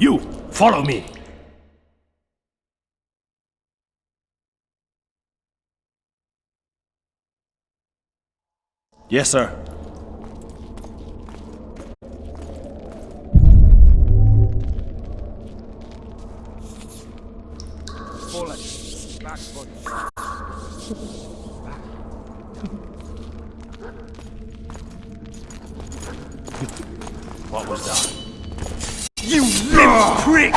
You, follow me. Yes, sir. What was that? You limp prick!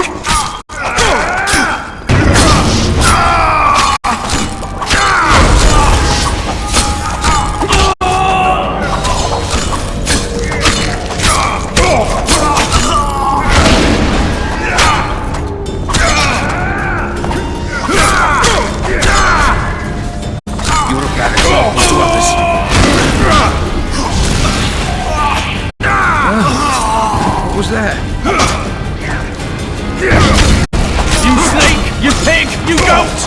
What was that? You snake! You pig! You goat!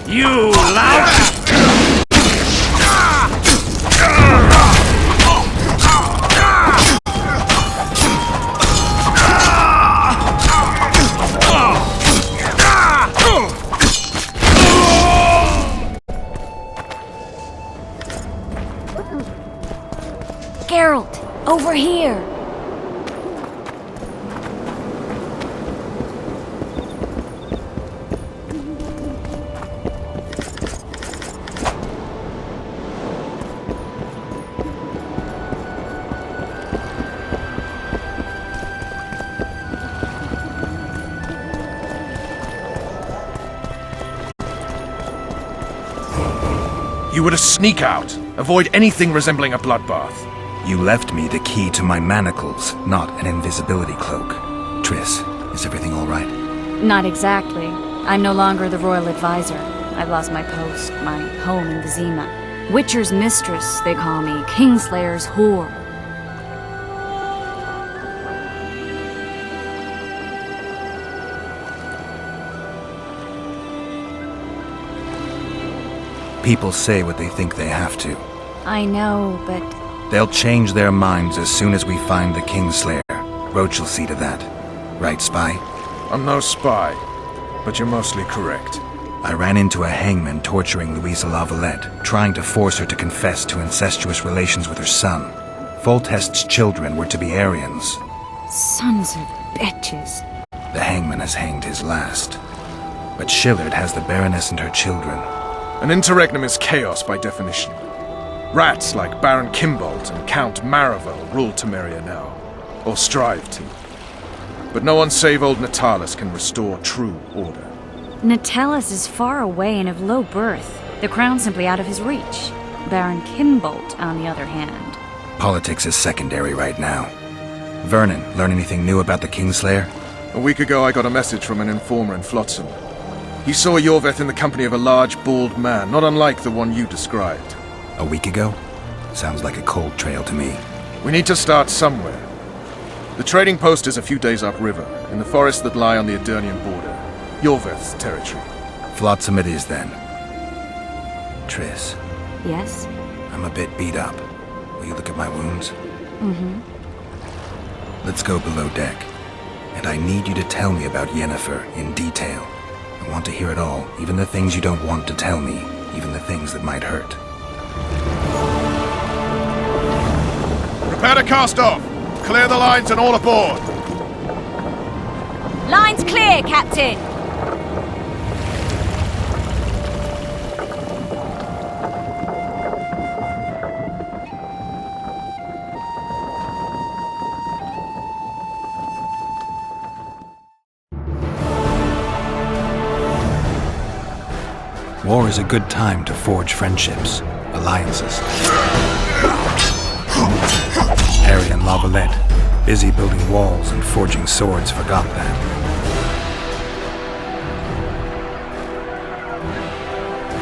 You lout! Geralt, over here! You were to sneak out. Avoid anything resembling a bloodbath. You left me the key to my manacles, not an invisibility cloak. Triss, is everything all right? Not exactly. I'm no longer the royal advisor. I've lost my post, my home in Vizima. Witcher's mistress, they call me. Kingslayer's whore. People say what they think they have to. I know, but They'll change their minds as soon as we find the Kingslayer. Roach will see to that. Right, Spy? I'm no spy, but you're mostly correct. I ran into a hangman torturing Louisa Lavalette, trying to force her to confess to incestuous relations with her son. Foltest's children were to be Aryans. Sons of bitches. The hangman has hanged his last. But Shillard has the Baroness and her children. An interregnum is chaos by definition. Rats like Baron Kimbolt and Count Maravel rule Temeria now, or strive to. But no one save old Natalis can restore true order. Natalis is far away and of low birth. The crown's simply out of his reach. Baron Kimbolt, on the other hand. Politics is secondary right now. Vernon, learn anything new about the Kingslayer? A week ago I got a message from an informer in Flotsam. He saw Yorveth in the company of a large, bald man, not unlike the one you described. A week ago? Sounds like a cold trail to me. We need to start somewhere. The trading post is a few days upriver, in the forests that lie on the Aedirnian border. Yorveth's territory. Flotsam it is, then. Triss, Yes? I'm a bit beat up. Will you look at my wounds? Mm-hmm. Let's go below deck. And I need you to tell me about Yennefer in detail. I want to hear it all, even the things you don't want to tell me, even the things that might hurt. Prepare to cast off! Clear the lines and all aboard! Line's clear, Captain! War is a good time to forge friendships, alliances. Harry and Lavalette, busy building walls and forging swords, forgot that.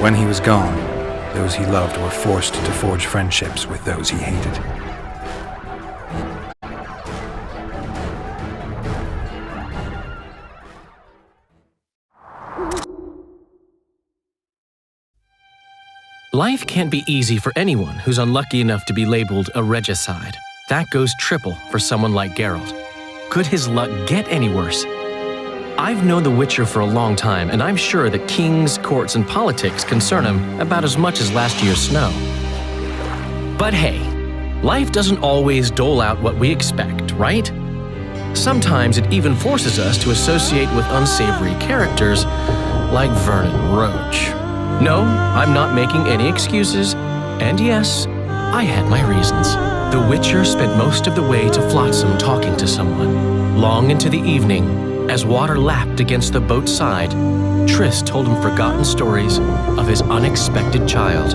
When he was gone, those he loved were forced to forge friendships with those he hated. Life can't be easy for anyone who's unlucky enough to be labeled a regicide. That goes triple for someone like Geralt. Could his luck get any worse? I've known the Witcher for a long time, and I'm sure that kings, courts, and politics concern him about as much as last year's snow. But hey, life doesn't always dole out what we expect, right? Sometimes it even forces us to associate with unsavory characters like Vernon Roach. No, I'm not making any excuses, and yes, I had my reasons. The Witcher spent most of the way to Flotsam talking to someone. Long into the evening, as water lapped against the boat's side, Triss told him forgotten stories of his unexpected child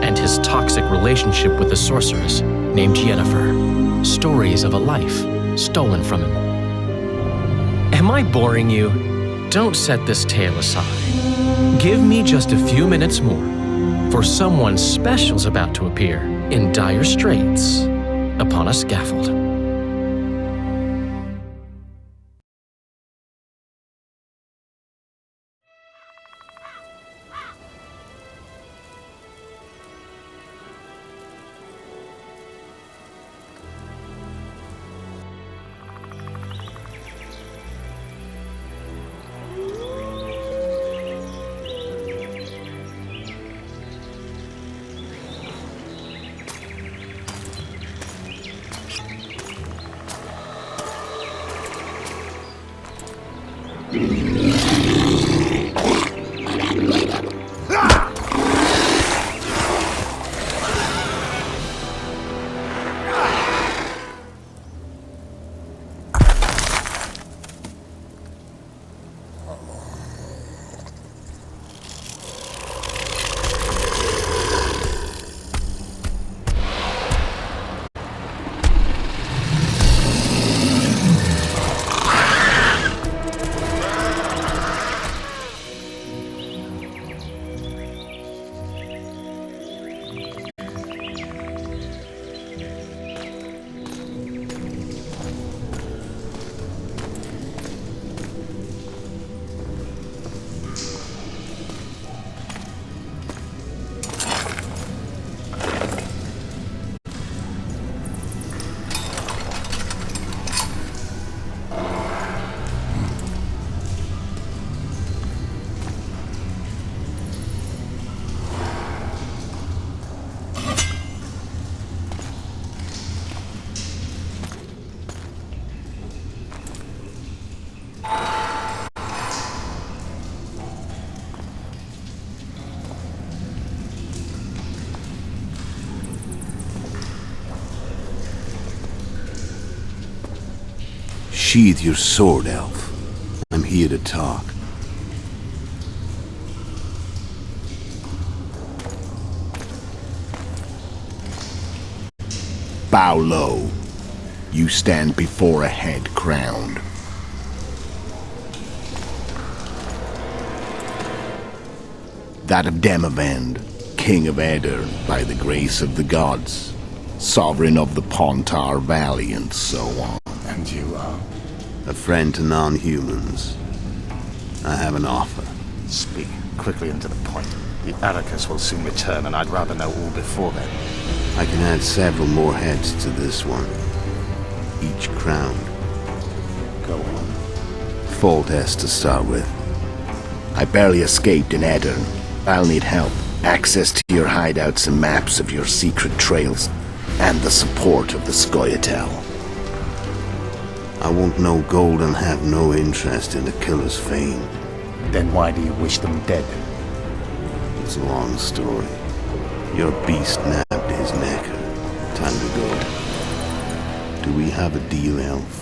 and his toxic relationship with a sorceress named Yennefer. Stories of a life stolen from him. Am I boring you? Don't set this tale aside. Give me just a few minutes more, for someone special's about to appear in dire straits upon a scaffold. Sheathe your sword, elf. I'm here to talk. Bow low. You stand before a head crowned. That of Demavend, King of Eder, by the grace of the gods, sovereign of the Pontar Valley, and so on. And you are? A friend to non-humans. I have an offer. Speak quickly and to the point. The Arrakis will soon return, and I'd rather know all before then. I can add several more heads to this one. Each crowned. Go on. Foltest to start with. I barely escaped in Edirn. I'll need help. Access to your hideouts and maps of your secret trails, and the support of the Scoia'tael. I want no gold and have no interest in the killer's fame. Then why do you wish them dead? It's a long story. Your beast nabbed his necker. Time to go. Do we have a deal, elf?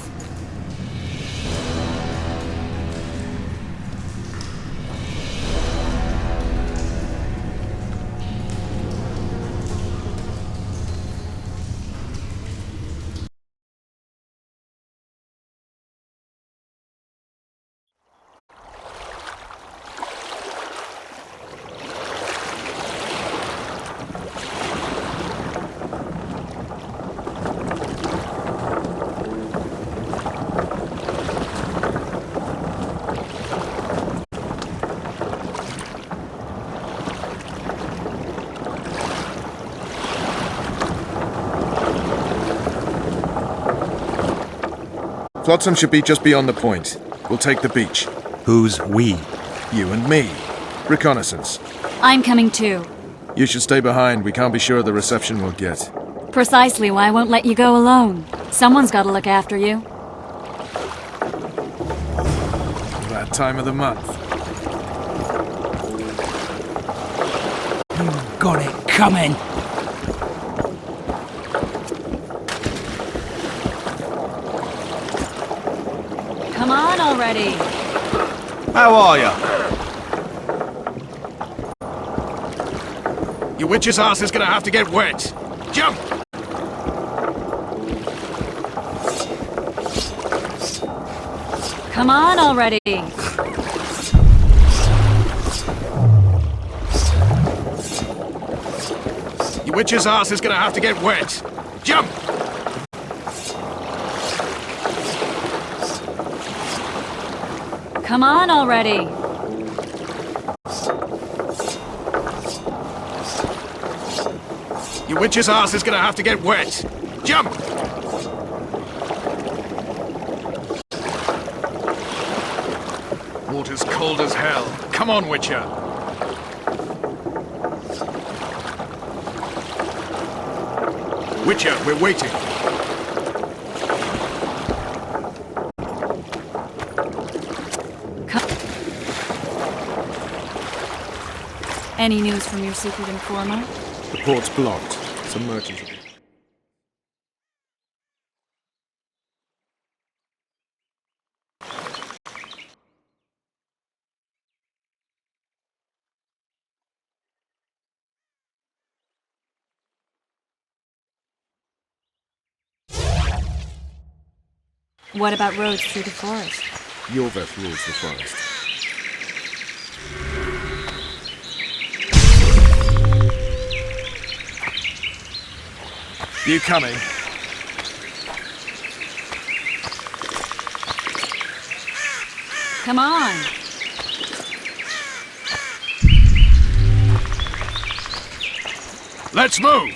Flotsam should be just beyond the point. We'll take the beach. Who's we? You and me. Reconnaissance. I'm coming too. You should stay behind. We can't be sure of the reception we'll get. Precisely why I won't let you go alone. Someone's got to look after you. That time of the month. Got it coming. Come on already. How are ya? Your witch's ass is gonna have to get wet. Jump! Come on already. Your witch's ass is gonna have to get wet. Jump! Come on already. Your witch's ass is gonna have to get wet. Jump! Water's cold as hell. Come on, Witcher. Witcher, we're waiting. Any news from your secret informer? The port's blocked. Some merchants. What about roads through the forest? Yorveth rules the forest. You coming? Come on. Let's move!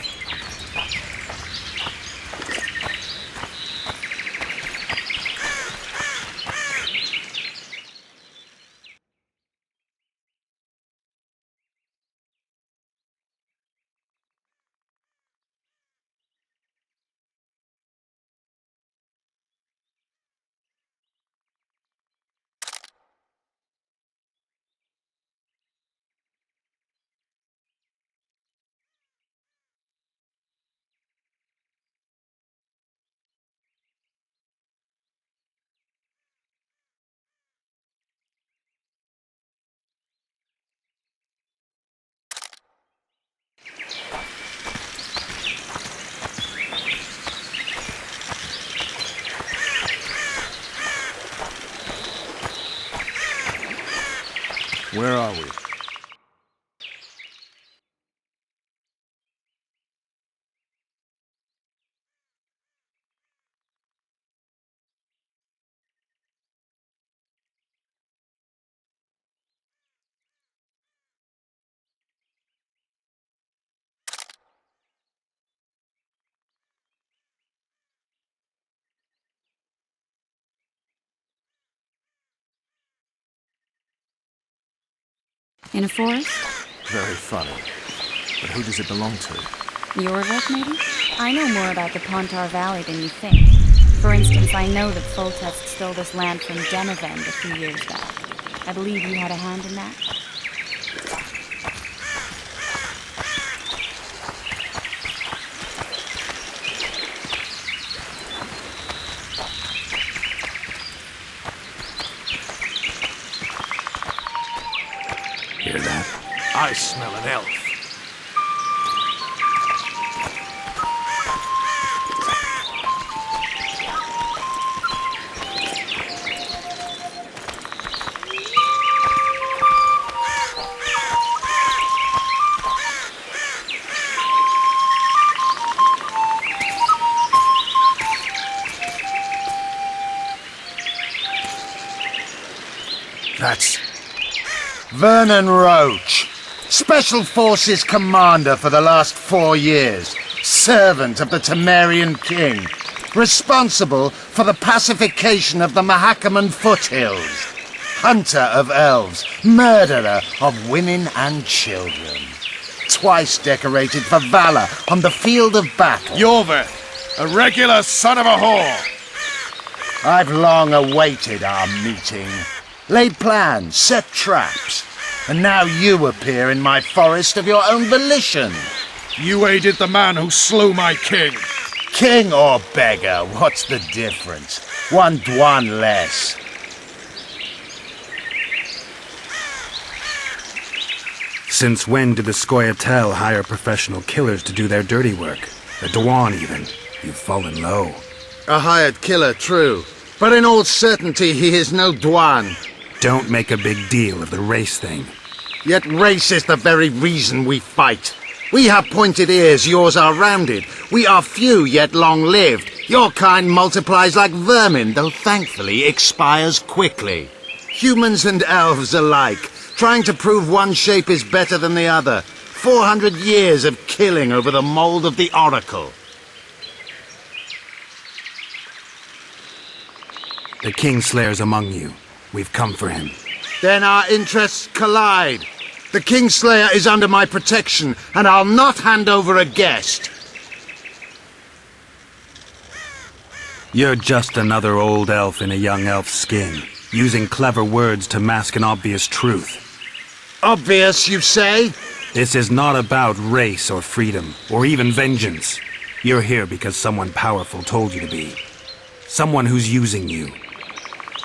Where are we? In a forest? Very funny. But who does it belong to? Yorvik, maybe? I know more about the Pontar Valley than you think. For instance, I know that Foltest stole this land from Denevend a few years back. I believe you had a hand in that? Hear that? I smell an elf. That's Vernon Roach, Special Forces Commander for the last 4 years, servant of the Temerian King, responsible for the pacification of the Mahakaman foothills, hunter of elves, murderer of women and children, twice decorated for valor on the field of battle. Yorvik, a regular son of a whore. I've long awaited our meeting, laid plans, set traps, and now you appear in my forest of your own volition. You aided the man who slew my king. King or beggar, what's the difference? One Dwan less. Since when did the Scoia'tael hire professional killers to do their dirty work? The Dwan, even. You've fallen low. A hired killer, true. But in all certainty, he is no Dwan. Don't make a big deal of the race thing. Yet race is the very reason we fight. We have pointed ears, yours are rounded. We are few, yet long-lived. Your kind multiplies like vermin, though thankfully expires quickly. Humans and elves alike, trying to prove one shape is better than the other. 400 years of killing over the mold of the Oracle. The Kingslayer's among you. We've come for him. Then our interests collide. The Kingslayer is under my protection, and I'll not hand over a guest. You're just another old elf in a young elf's skin, using clever words to mask an obvious truth. Obvious, you say? This is not about race or freedom, or even vengeance. You're here because someone powerful told you to be. Someone who's using you.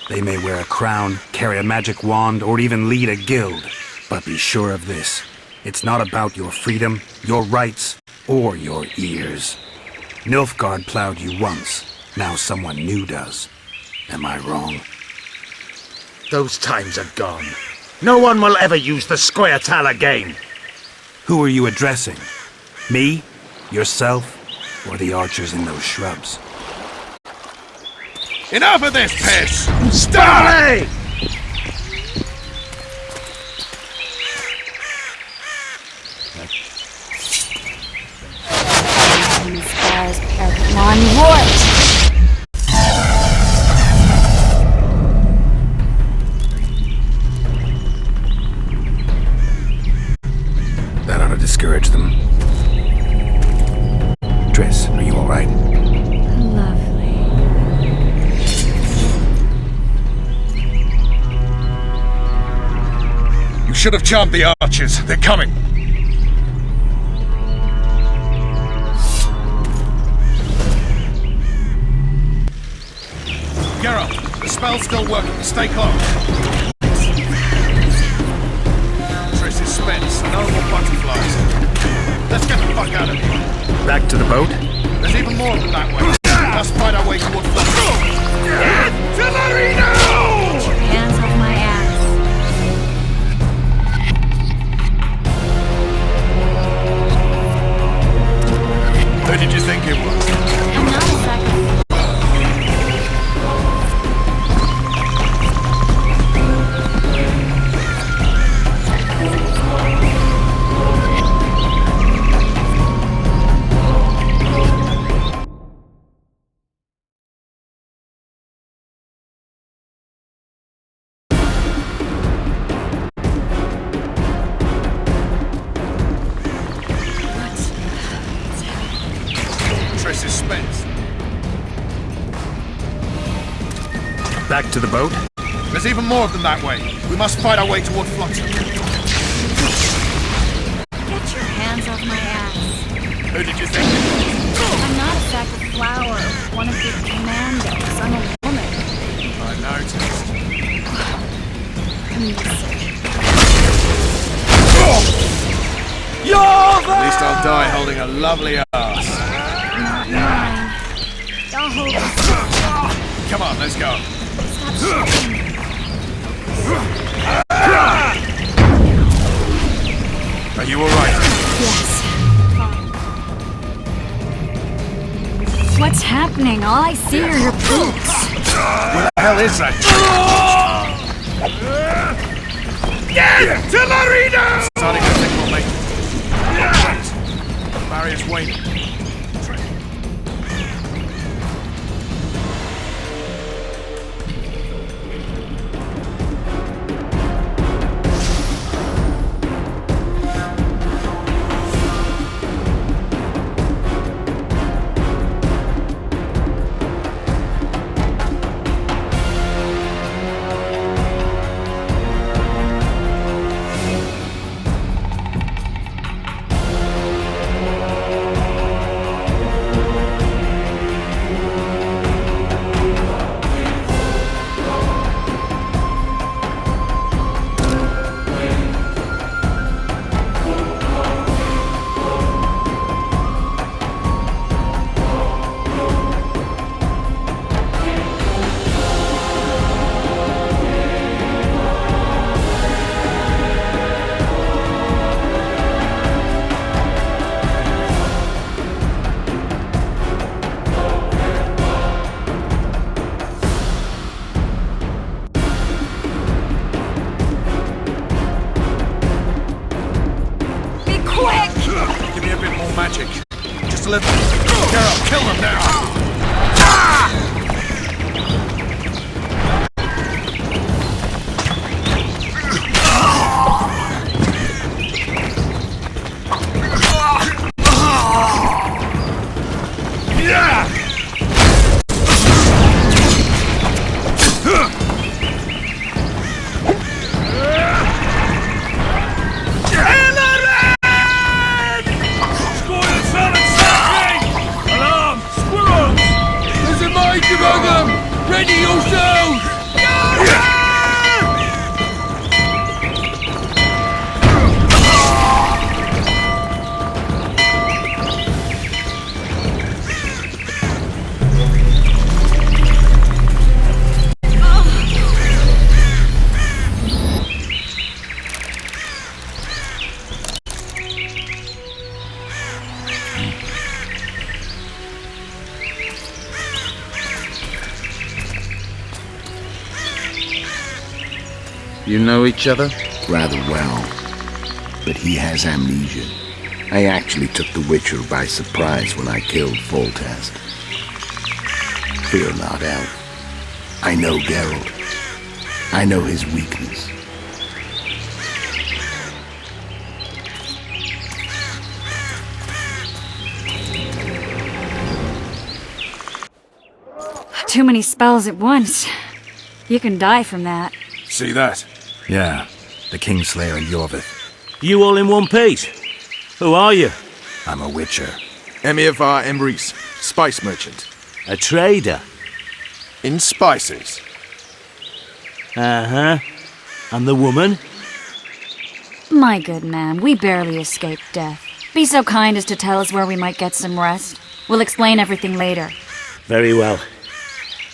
They may wear a crown, carry a magic wand, or even lead a guild. But be sure of this. It's not about your freedom, your rights, or your ears. Nilfgaard plowed you once. Now someone new does. Am I wrong? Those times are gone. No one will ever use the Scoia'tael again. Who are you addressing? Me? Yourself? Or the archers in those shrubs? Enough of this piss! Starley! That ought to discourage them. Triss, are you all right? Lovely. You should have charmed the archers. They're coming. Geralt, the spell's still working. Stay close. Triss is spent, so no more butterflies. Let's get the fuck out of here. Back to the boat? There's even more than that way. Let's fight our way toward Artillery now! Hands off my ass. Back to the boat? There's even more of them that way. We must fight our way toward Flotsam. Get your hands off my ass. Who did you think? I'm not a sack of flour. One of the commandos. I'm a woman. I noticed. At least I'll die holding a lovely ass. Not mine. I'll hold this. Come on, let's go. Stop shooting. Are you alright? Yes. Fine. What's happening? All I see are your boots. What the hell is that? Get to Marino! Starting to think we'll make it. The barrier's waning. Magic. Just a little. Geralt, kill them now! Ready yourselves! You know each other? Rather well. But he has amnesia. I actually took the Witcher by surprise when I killed Foltest. Fear not, Elf. I know Geralt. I know his weakness. Too many spells at once. You can die from that. See that? Yeah, the Kingslayer and Yorvith. You all in one piece? Who are you? I'm a Witcher. Emir var Emrys, spice merchant. A trader? In spices. Uh-huh. And the woman? My good man, we barely escaped death. Be so kind as to tell us where we might get some rest. We'll explain everything later. Very well.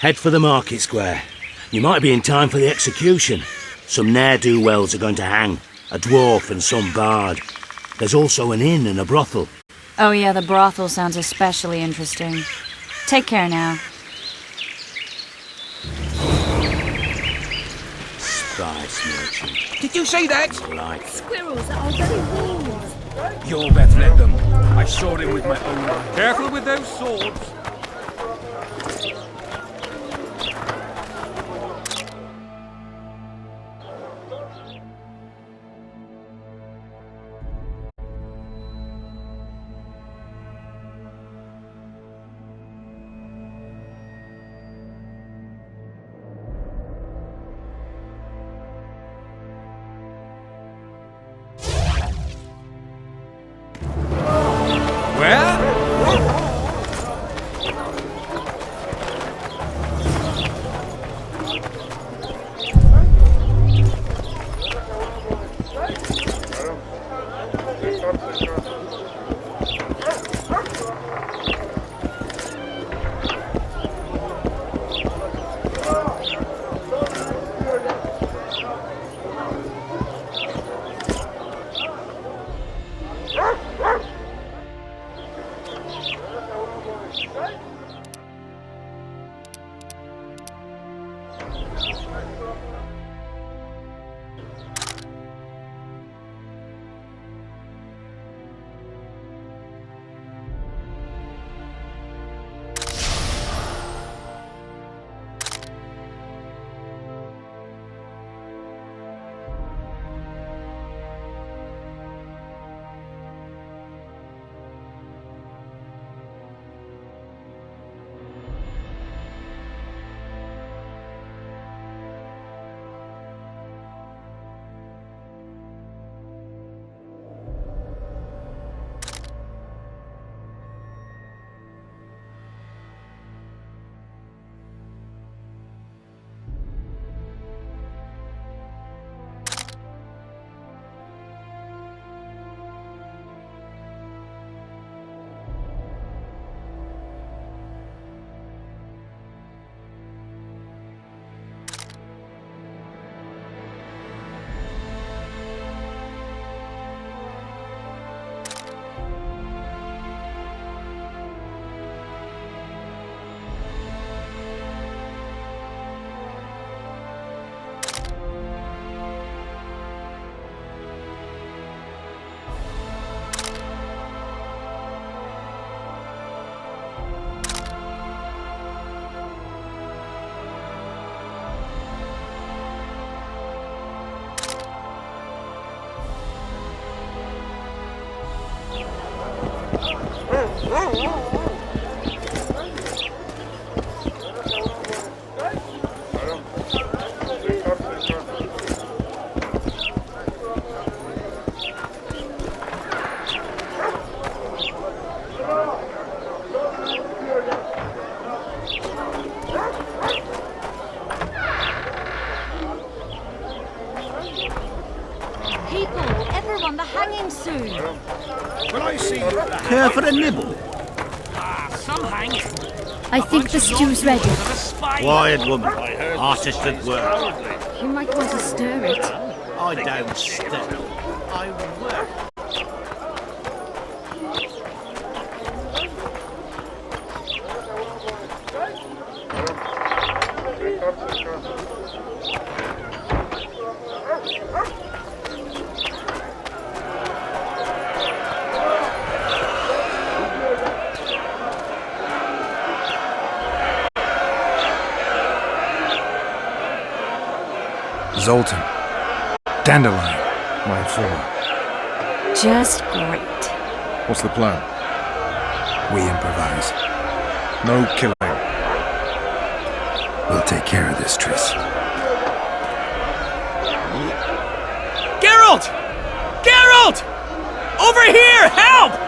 Head for the market square. You might be in time for the execution. Some ne'er-do-wells are going to hang. A dwarf and some bard. There's also an inn and a brothel. Oh yeah, the brothel sounds especially interesting. Take care now. Spice merchant. Did you see that? Right. Squirrels at our very walls. You'll better let them. I saw him with my own eyes. Careful with those swords. People, everyone, the hanging soon. Will I see you at the Care for a nibble? some hanging? I think the stew's ready. Quiet, woman. Artist at work. You might want to stir it. I don't stir. I work. Zoltan. Dandelion. My informer. Just great. What's the plan? We improvise. No killing. We'll take care of this, Triss. Geralt! Geralt! Over here! Help!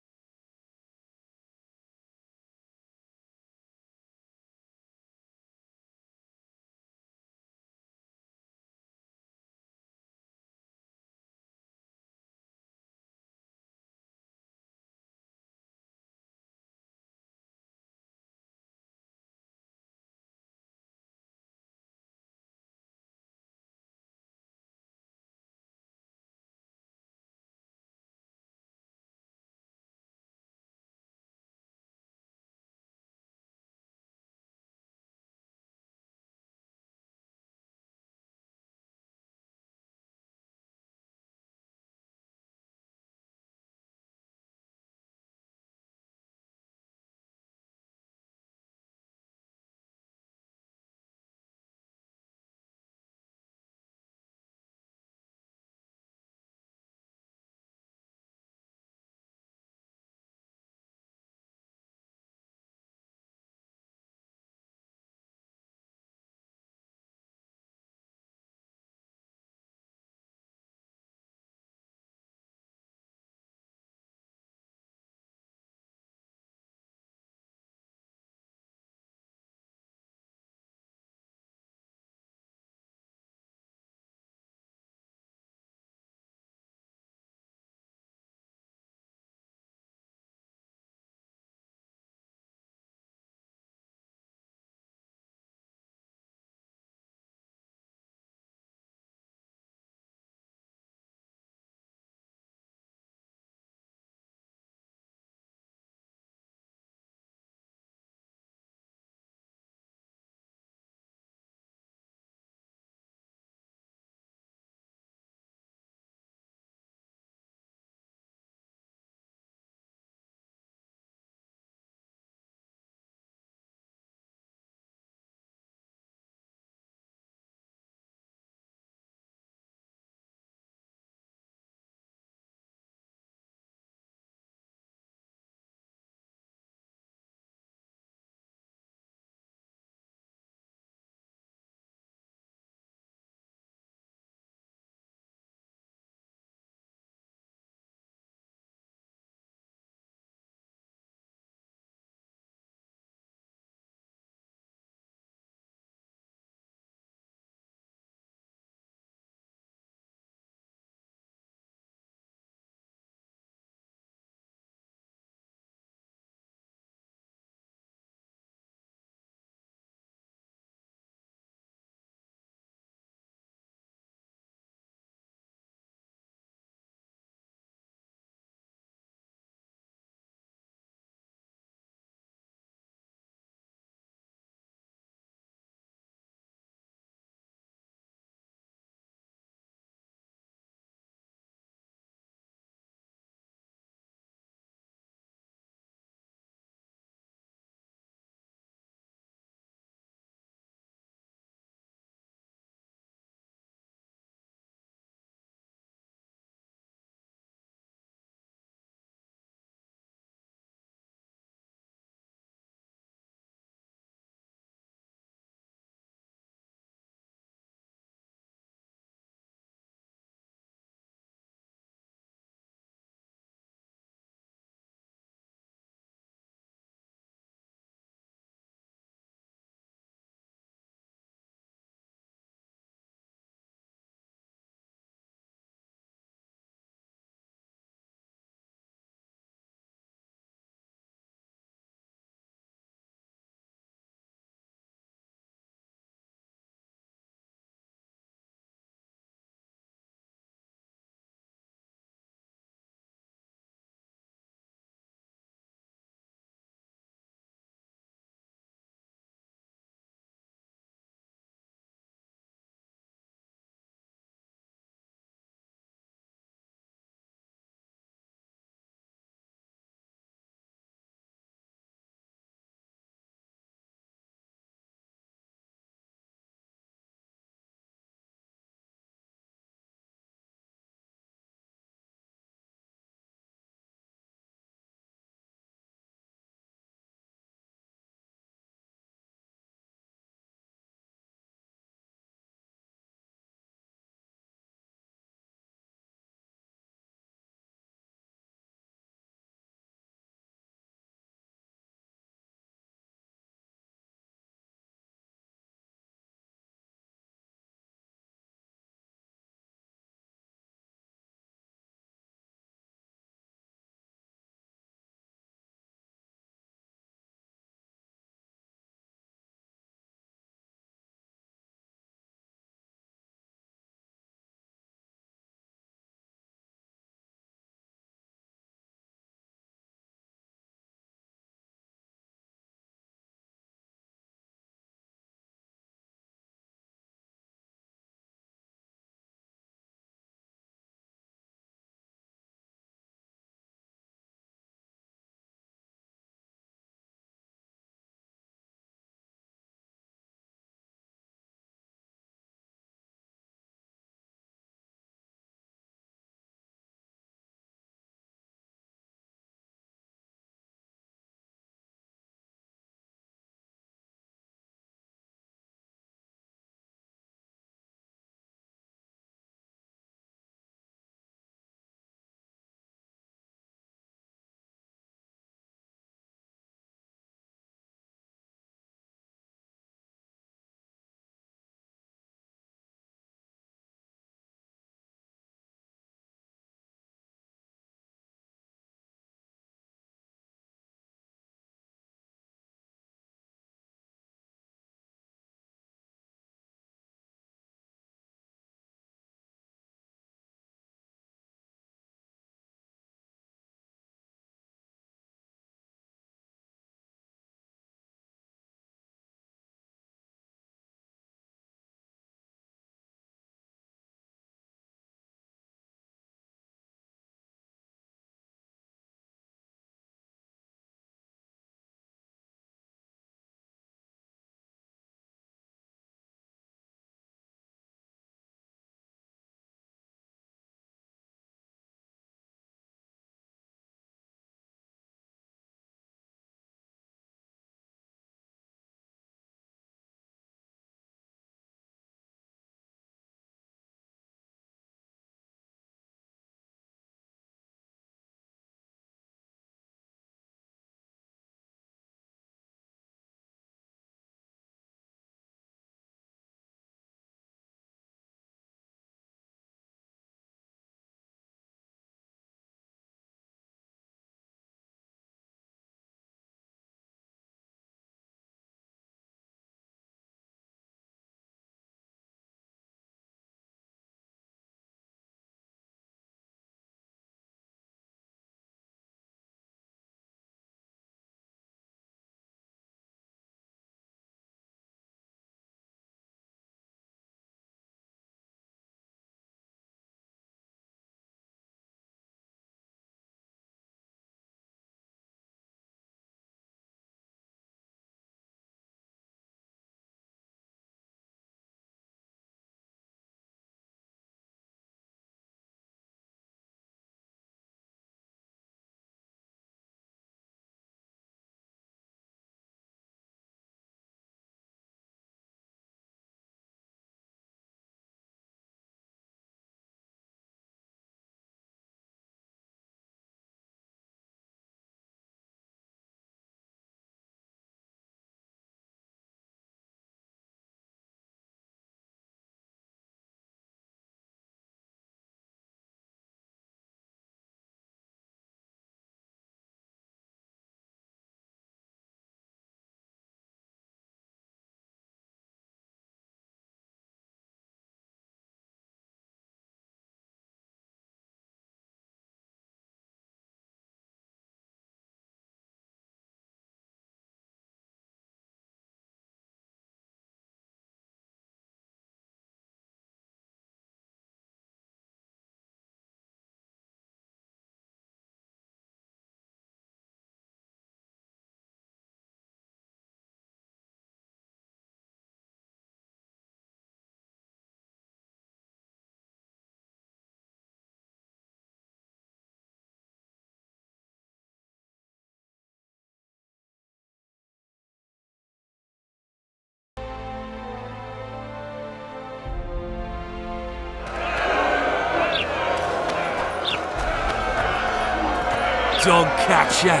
dog catcher.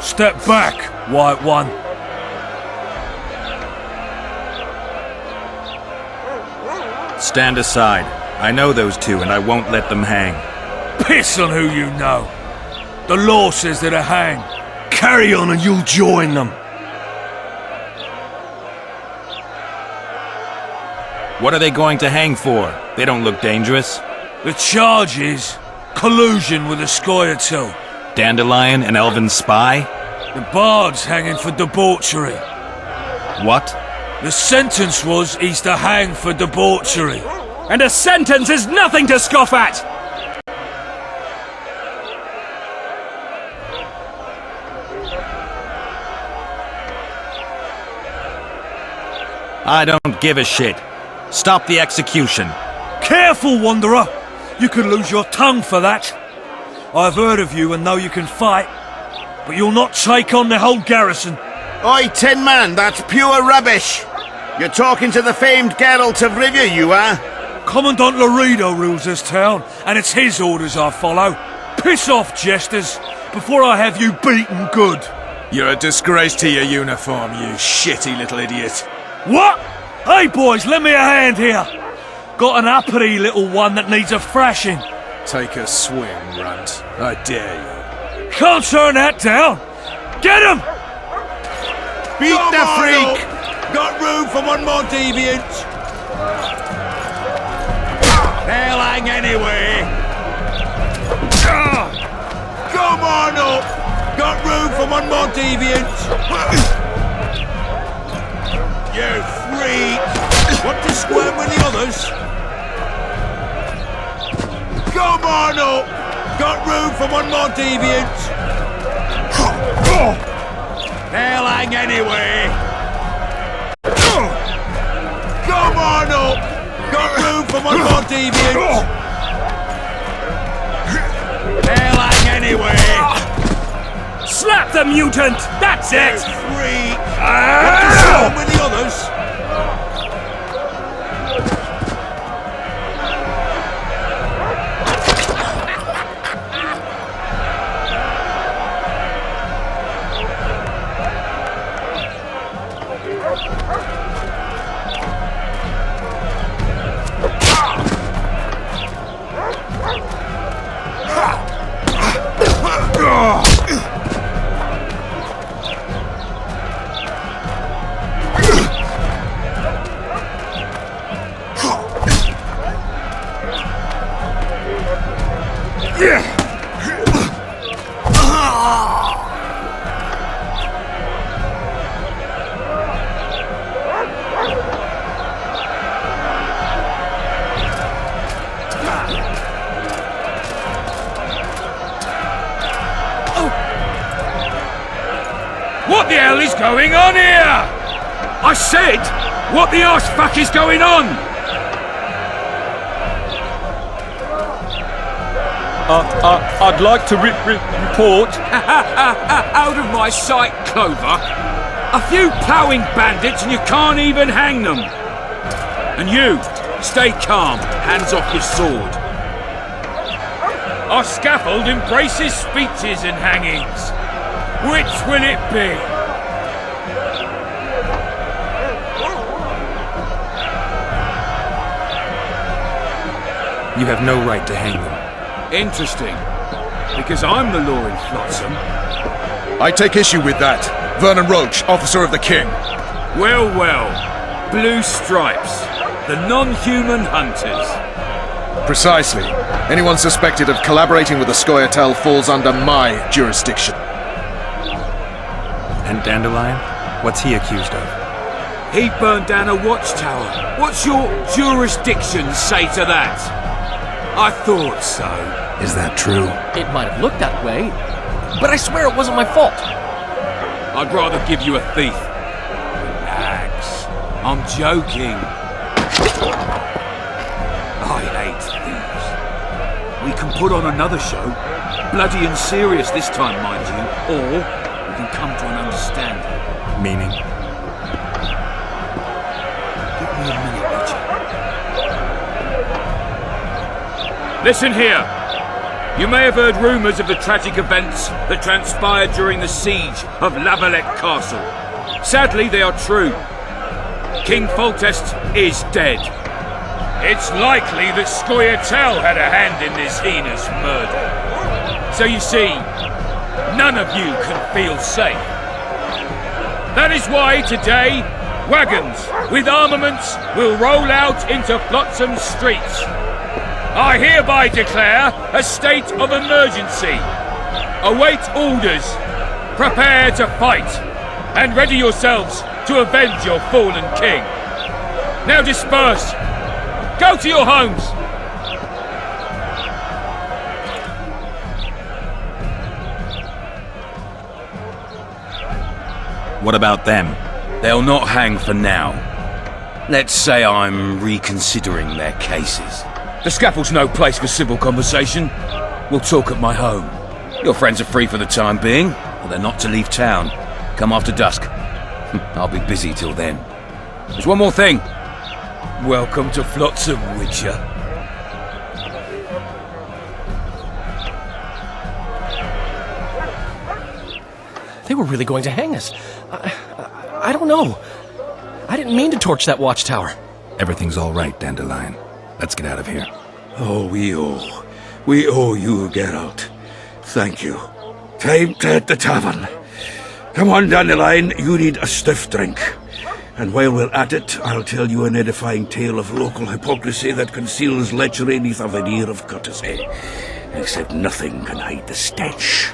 Step back, White One. Stand aside. I know those two, and I won't let them hang. Piss on who you know. The law says they're to hang. Carry on and you'll join them. What are they going to hang for? They don't look dangerous. The charge is collusion with the Scoia'tael. Dandelion, an elven spy? The bard's hanging for debauchery. What? The sentence was he's to hang for debauchery. And a sentence is nothing to scoff at! I don't give a shit. Stop the execution. Careful, Wanderer! You could lose your tongue for that. I've heard of you and know you can fight, but you'll not take on the whole garrison. Oi, Tin Man, that's pure rubbish! You're talking to the famed Geralt of Rivia, you are? Commandant Laredo rules this town, and it's his orders I follow. Piss off, jesters, before I have you beaten good. You're a disgrace to your uniform, you shitty little idiot. What? Hey boys, lend me a hand here. Got an uppity little one that needs a thrashing. Take a swing, runt. I dare you. Can't turn that down. Get him! Beat the freak! Got room for one more deviant? They'll hang anyway. Come on up! Got room for one more deviant? You freak! Want to squirm with the others? Come on up! Got room for one more deviant? They'll hang anyway. Come on up! Got room for one more deviant? They'll hang anyway. Slap the mutant! That's it! Freak! Want to squirm with the others? What the hell is going on here? I said, what the arse fuck is going on? I'd like to report. Out of my sight, Clover. A few ploughing bandits and you can't even hang them. And you, stay calm, hands off your sword. Our scaffold embraces speeches and hangings. Which will it be? You have no right to hang them. Interesting. Because I'm the law in Flotsam. I take issue with that. Vernon Roach, officer of the king. Well, well. Blue Stripes. The non-human hunters. Precisely. Anyone suspected of collaborating with the Scoia'tael falls under my jurisdiction. And Dandelion? What's he accused of? He burned down a watchtower. What's your jurisdiction say to that? I thought so. Is that true? It might have looked that way, but I swear it wasn't my fault. I'd rather give you a thief. Relax. I'm joking. I hate thieves. We can put on another show. Bloody and serious this time, mind you. Or we can come to an understanding. Meaning? Give me a minute, Richard. Listen here. You may have heard rumours of the tragic events that transpired during the siege of La Valette Castle. Sadly, they are true. King Foltest is dead. It's likely that Scoia'tael had a hand in this heinous murder. So you see, none of you can feel safe. That is why today, wagons with armaments will roll out into Flotsam streets. I hereby declare a state of emergency. Await orders. Prepare to fight. And ready yourselves to avenge your fallen king. Now disperse. Go to your homes. What about them? They'll not hang for now. Let's say I'm reconsidering their cases. The scaffold's no place for civil conversation. We'll talk at my home. Your friends are free for the time being, but they're not to leave town. Come after dusk. I'll be busy till then. There's one more thing. Welcome to Flotsam, Witcher. They were really going to hang us. I don't know. I didn't mean to torch that watchtower. Everything's all right, Dandelion. Let's get out of here. Oh, we owe you, Geralt. Thank you. Time to hit the tavern. Come on, Dandelion, you need a stiff drink. And while we're at it, I'll tell you an edifying tale of local hypocrisy that conceals lechery neath a veneer of courtesy. Except nothing can hide the stench.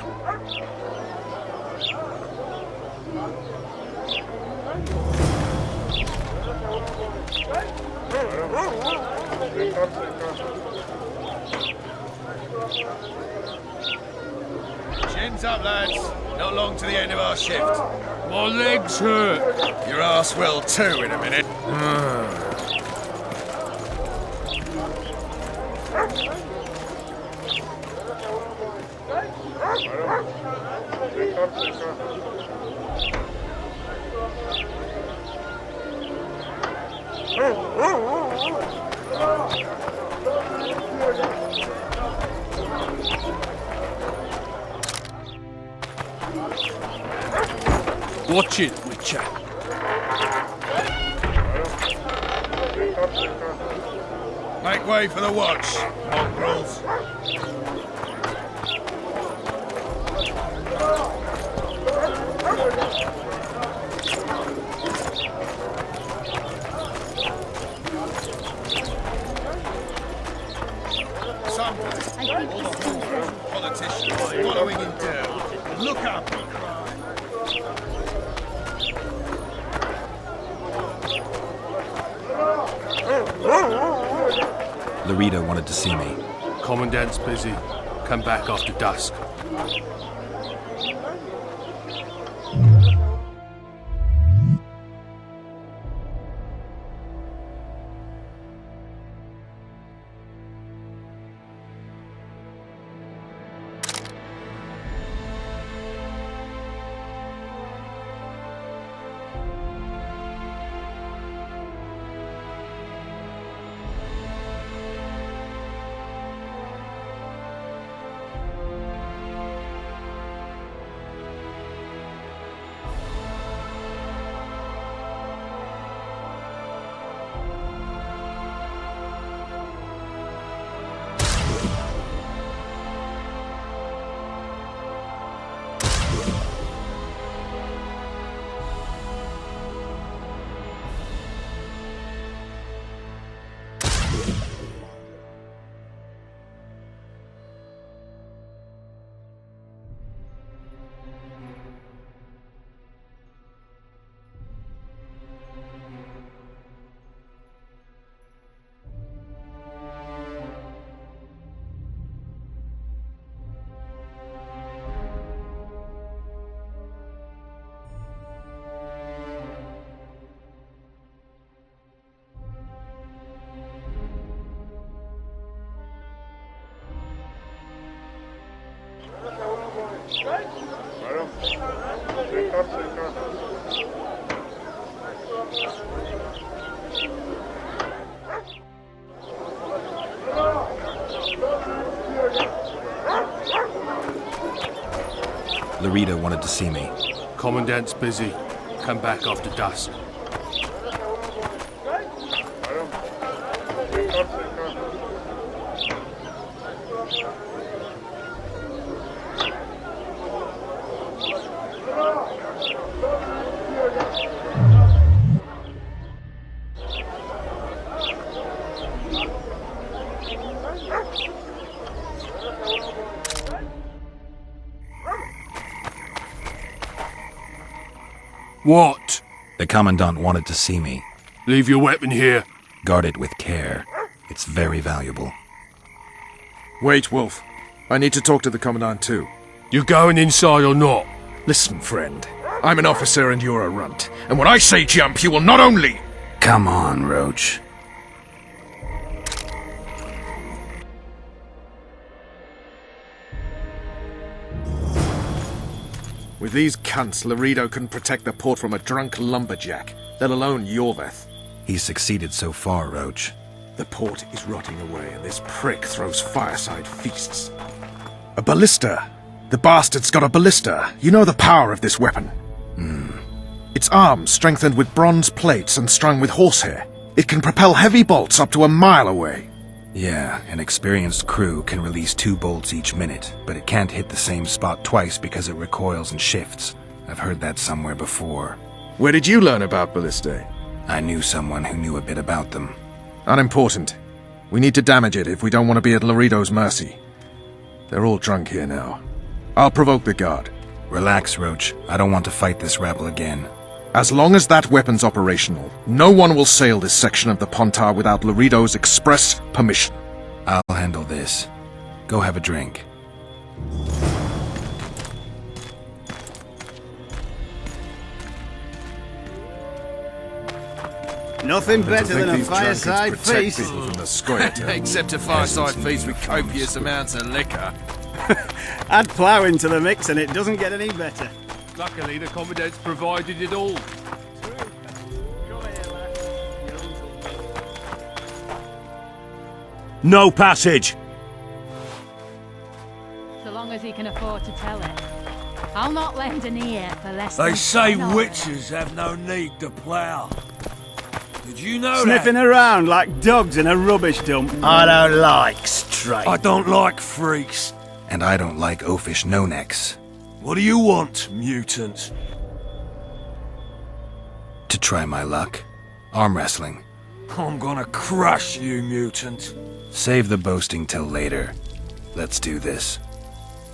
Chins up, lads. Not long to the end of our shift. My legs hurt. Your ass will too in a minute. Watch it, Witcher. Make way for the watch, mongrels. Someday, all the fool politicians following in dirt. Look up and cry. Larita wanted to see me. Commandant's busy. Come back after dusk. Laredo wanted to see me. Commandant's busy. Come back after dusk. What? The Commandant wanted to see me. Leave your weapon here. Guard it with care. It's very valuable. Wait, Wolf. I need to talk to the Commandant too. You going inside or not? Listen, friend. I'm an officer and you're a runt. And when I say jump, you will not only... Come on, Roach. With these cunts, Laredo couldn't protect the port from a drunk lumberjack, let alone Yorveth. He's succeeded so far, Roach. The port is rotting away, and this prick throws fireside feasts. A ballista! The bastard's got a ballista! You know the power of this weapon. Its arms strengthened with bronze plates and strung with horsehair. It can propel heavy bolts up to a mile away. Yeah, an experienced crew can release 2 bolts each minute, but it can't hit the same spot twice because it recoils and shifts. I've heard that somewhere before. Where did you learn about ballistae? I knew someone who knew a bit about them. Unimportant. We need to damage it if we don't want to be at Laredo's mercy. They're all drunk here now. I'll provoke the guard. Relax, Roach. I don't want to fight this rabble again. As long as that weapon's operational, no one will sail this section of the Pontar without Laredo's express permission. I'll handle this. Go have a drink. Nothing better than a fireside feast. Except a fireside feast with copious amounts of liquor. Add plough into the mix and it doesn't get any better. Luckily, the Commandant's provided it all. No passage! So long as he can afford to tell it. I'll not lend an ear for less They than say 10 witches have no need to plough. Did you know Sniffing around like dogs in a rubbish dump. I don't like straight. I don't like freaks. And I don't like oafish no-necks. What do you want, mutant? To try my luck. Arm wrestling. I'm gonna crush you, mutant. Save the boasting till later. Let's do this.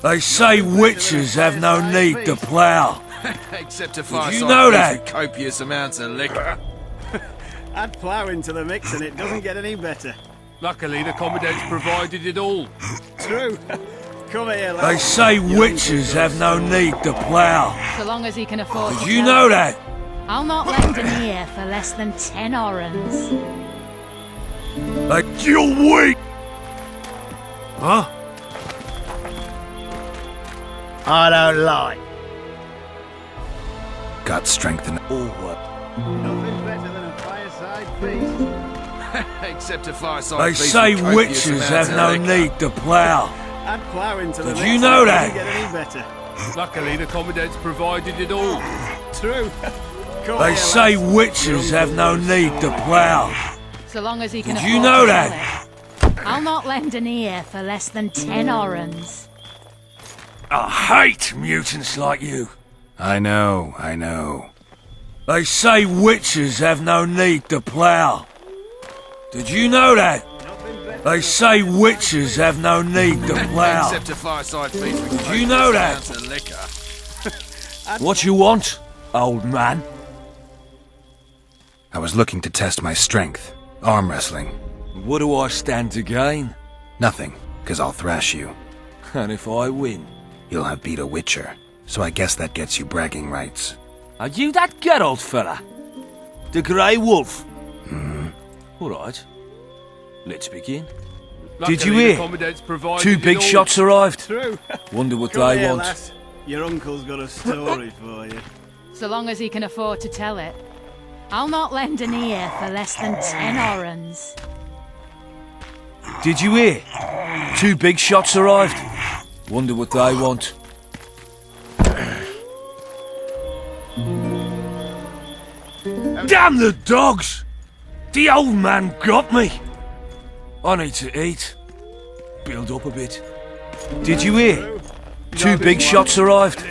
They say witches have no need to plough. Except a Did fireside you know feast that? with copious amounts of liquor. Add plough into the mix and it doesn't get any better. Luckily, the Commandant's provided it all. True. Come here, lad. They say witches have no need to plough. So long as he can afford Did to you tell know it. that? I'll not lend an ear for less than 10 orens. Like you're weak. Huh? I don't like. Got strength in... Oh, what? Nothing better than a fireside feast. Except a fireside They feast say with copious witches amounts have of no liquor. need to plough. Add plough into the Did mix you know and it that? doesn't get any better. Luckily, the Commandant's provided it all. True. Come They here, say lads. witches have no need to plough. So long as he can Did afford you know to that? tell it. I'll not lend an ear for less than 10 orens. I hate mutants like you. I know. They say witches have no need to plough. Did you know that? They say witches have no need to plough. Except a fireside feast with Did you know copious that? amounts of liquor. What you want, old man? I was looking to test my strength. Arm wrestling. What do I stand to gain? Nothing, because I'll thrash you. And if I win? You'll have beat a witcher, so I guess that gets you bragging rights. Are you that Geralt fella? The Grey Wolf? All right. Let's begin. Luckily, Did you the hear? Commandant's provided 2 big it all. shots arrived. True. Wonder what Come they here, want. lass. Your uncle's got a story for you. So long as he can afford to tell it. I'll not lend an ear for less than 10 orens. Did you hear? 2 big shots arrived. Wonder what they want. Damn the dogs! The old man got me. I need to eat. Build up a bit. Did you hear? 2 big shots arrived.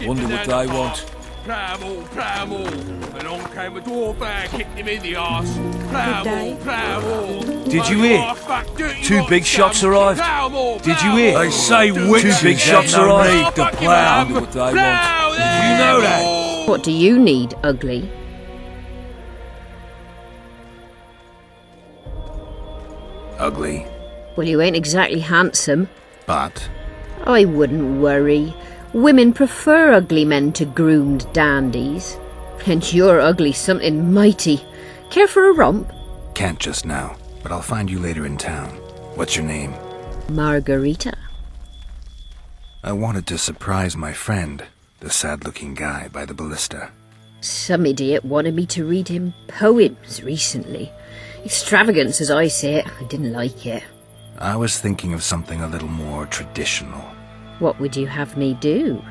Wonder what they want. Pramble. Along came a dwarf and kicked him in the arse. Pramble. Did you hear? 2 big shots arrived. Did you hear? They say witches 2 big shots arrived. The plough. Wonder what they want. Did you know that? What do you need, ugly? Ugly, Well, you ain't exactly handsome. but I wouldn't worry. Women prefer ugly men to groomed dandies. And you're ugly something mighty. Care for a romp? can't just now. But I'll find you later in town. What's your name? Margarita. I wanted to surprise my friend, the sad-looking guy by the ballista. Some idiot wanted me to read him poems recently. Extravagance, as I say it. I didn't like it. I was thinking of something a little more traditional. What would you have me do?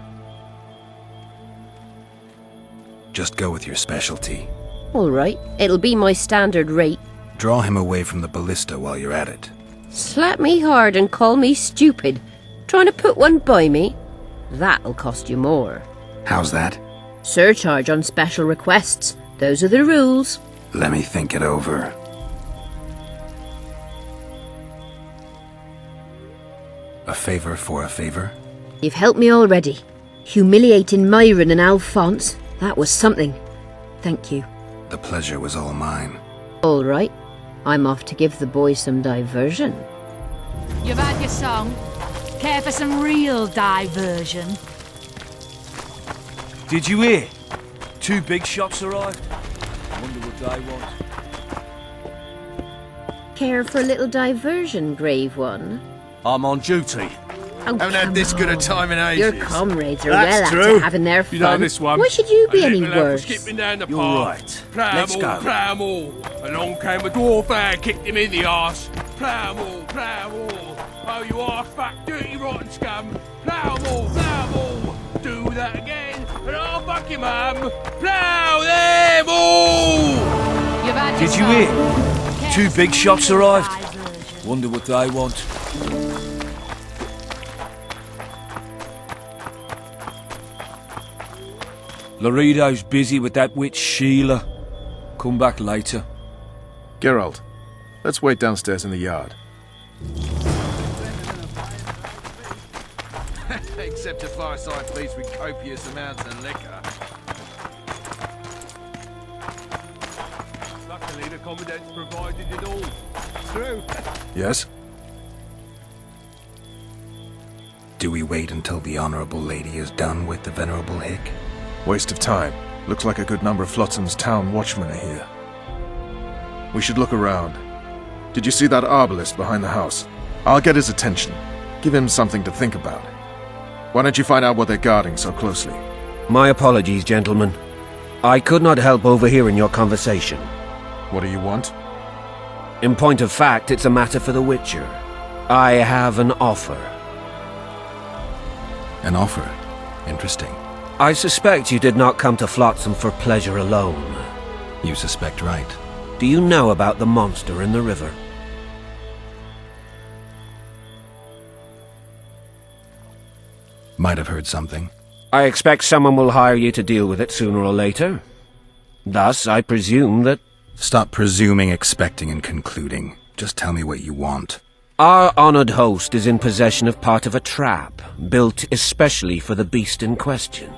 Just go with your specialty. All right, it'll be my standard rate. Draw him away from the ballista while you're at it. Slap me hard and call me stupid. Trying to put one by me? That'll cost you more. How's that? Surcharge on special requests. Those are the rules. Let me think it over. A favor for a favor? You've helped me already. Humiliating Myron and Alphonse. That was something. Thank you. The pleasure was all mine. All right. I'm off to give the boys some diversion. You've had your song. Care for some real diversion? Did you hear? 2 big shots arrived. Wonder what they want. Care for a little diversion, Grave One? I'm on duty. Oh, Haven't had this good a time in ages. Your comrades are That's well true. up to having their fun. You know this one. Why should you be A any little lad was worse? skipping down the You're path. right. Let's go. Pramble. Along came a dwarf and kicked him in the arse. Pramble. Oh, you are fat, dirty, rotten scum. Pramble. Do that again, and I'll fuck your mum. Plough them all! You've had your Did you song. hear? Care 2 for big some shots real arrived. diversion? Wonder what they want. Laredo's busy with that witch Sheila. Come back later. Geralt, let's wait downstairs in the yard. Except a fireside feast with copious amounts of liquor. Luckily, the Commandant's provided it all. True. Yes? Do we wait until the Honorable Lady is done with the Venerable Hick? Waste of time. Looks like a good number of Flotsam's town watchmen are here. We should look around. Did you see that arbalist behind the house? I'll get his attention. Give him something to think about. Why don't you find out what they're guarding so closely? My apologies, gentlemen. I could not help overhearing your conversation. What do you want? In point of fact, it's a matter for the Witcher. I have an offer. An offer? Interesting. I suspect you did not come to Flotsam for pleasure alone. You suspect right. Do you know about the monster in the river? Might have heard something. I expect someone will hire you to deal with it sooner or later. Thus, I presume that... Stop presuming, expecting, and concluding. Just tell me what you want. Our honored host is in possession of part of a trap, built especially for the beast in question.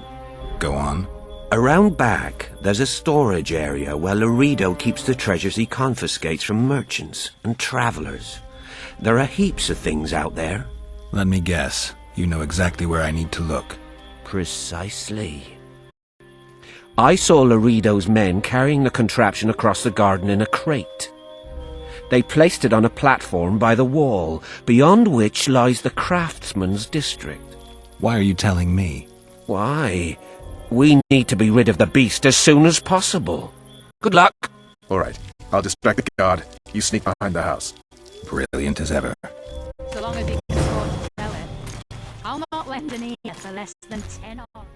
Go on. Around back, there's a storage area where Laredo keeps the treasures he confiscates from merchants and travelers. There are heaps of things out there. Let me guess. You know exactly where I need to look. Precisely. I saw Laredo's men carrying the contraption across the garden in a crate. They placed it on a platform by the wall, beyond which lies the craftsman's district. Why are you telling me? Why? We need to be rid of the beast as soon as possible. Good luck. All right. I'll distract the guard. You sneak behind the house. Brilliant as ever. So long as he can afford to sell it. I'll not lend an ear for less than 10 off.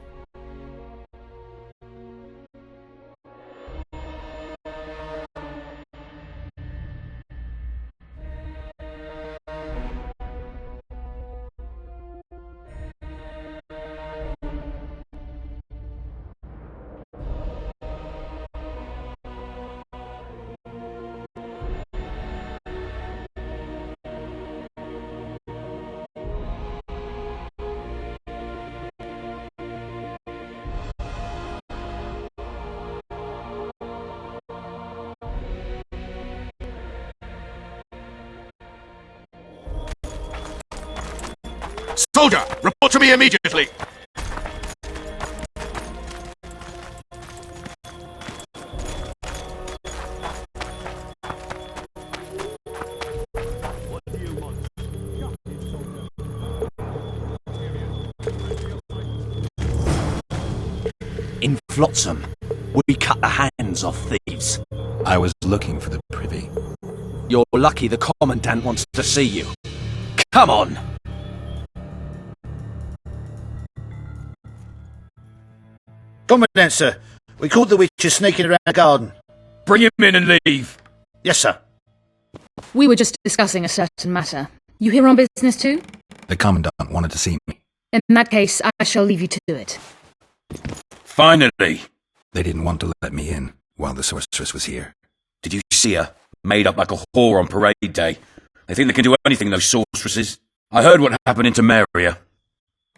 Soldier, report to me immediately! In Flotsam, we cut the hands off thieves. I was looking for the privy. You're lucky the Commandant wants to see you. Come on! Commandant, sir. We caught the witches sneaking around the garden. Bring him in and leave. Yes, sir. We were just discussing a certain matter. You here on business too? The Commandant wanted to see me. In that case, I shall leave you to it. Finally! They didn't want to let me in while the sorceress was here. Did you see her? Made up like a whore on parade day. They think they can do anything, those sorceresses. I heard what happened in Temeria.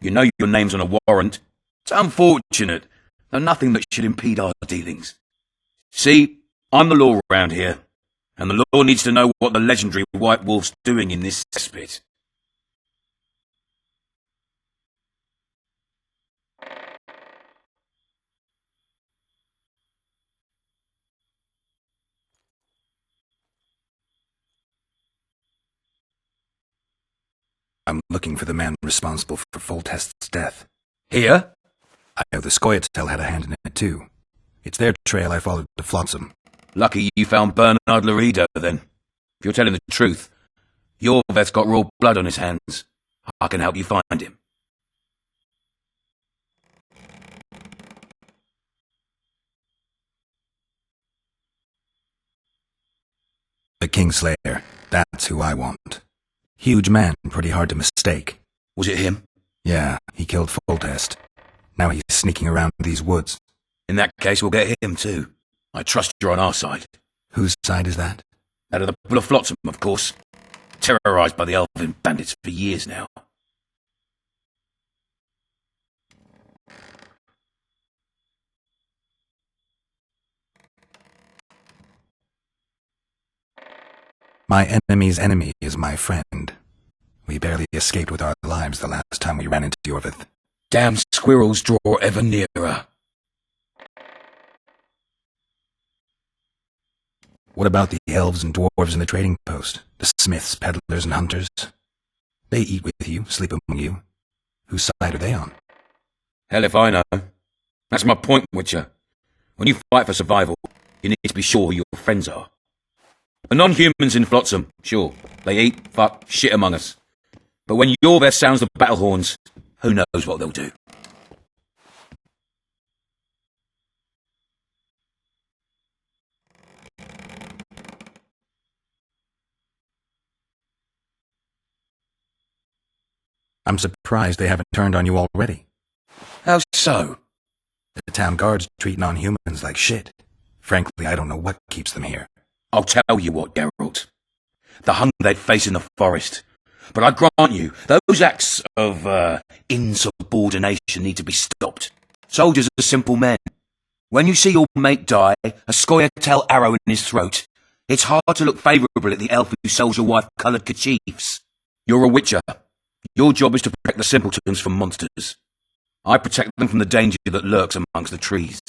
You know your name's on a warrant. It's unfortunate, though nothing that should impede our dealings. See, I'm the law around here, and the law needs to know what the legendary White Wolf's doing in this cesspit. I'm looking for the man responsible for Foltest's death. Here? I know the Scoia'tael had a hand in it too. It's their trail I followed to Flotsam. Lucky you found Bernard Laredo, then. If you're telling the truth, Yorveth's got raw blood on his hands. I can help you find him. The Kingslayer. That's who I want. Huge man, pretty hard to mistake. Was it him? Yeah, he killed Foltest. Now he's sneaking around these woods. In that case, we'll get him too. I trust you're on our side. Whose side is that? That of the people of Flotsam, of course. Terrorized by the elven bandits for years now. My enemy's enemy is my friend. We barely escaped with our lives the last time we ran into Yorveth. Damn squirrels draw ever nearer. What about the elves and dwarves in the trading post? The smiths, peddlers, and hunters? They eat with you, sleep among you. Whose side are they on? Hell if I know. That's my point, Witcher. When you fight for survival, you need to be sure who your friends are. The non-humans in Flotsam, sure, they eat, fuck, shit among us. But when Yorveth sounds the battle horns, who knows what they'll do. I'm surprised they haven't turned on you already. How so? The town guards treat non-humans like shit. Frankly, I don't know what keeps them here. I'll tell you what, Geralt. The hunger they face in the forest. But I grant you, those acts of, insubordination need to be stopped. Soldiers are simple men. When you see your mate die, a Scoia'tael arrow in his throat, it's hard to look favourable at the elf who sells your wife coloured kerchiefs. You're a witcher. Your job is to protect the simpletons from monsters. I protect them from the danger that lurks amongst the trees.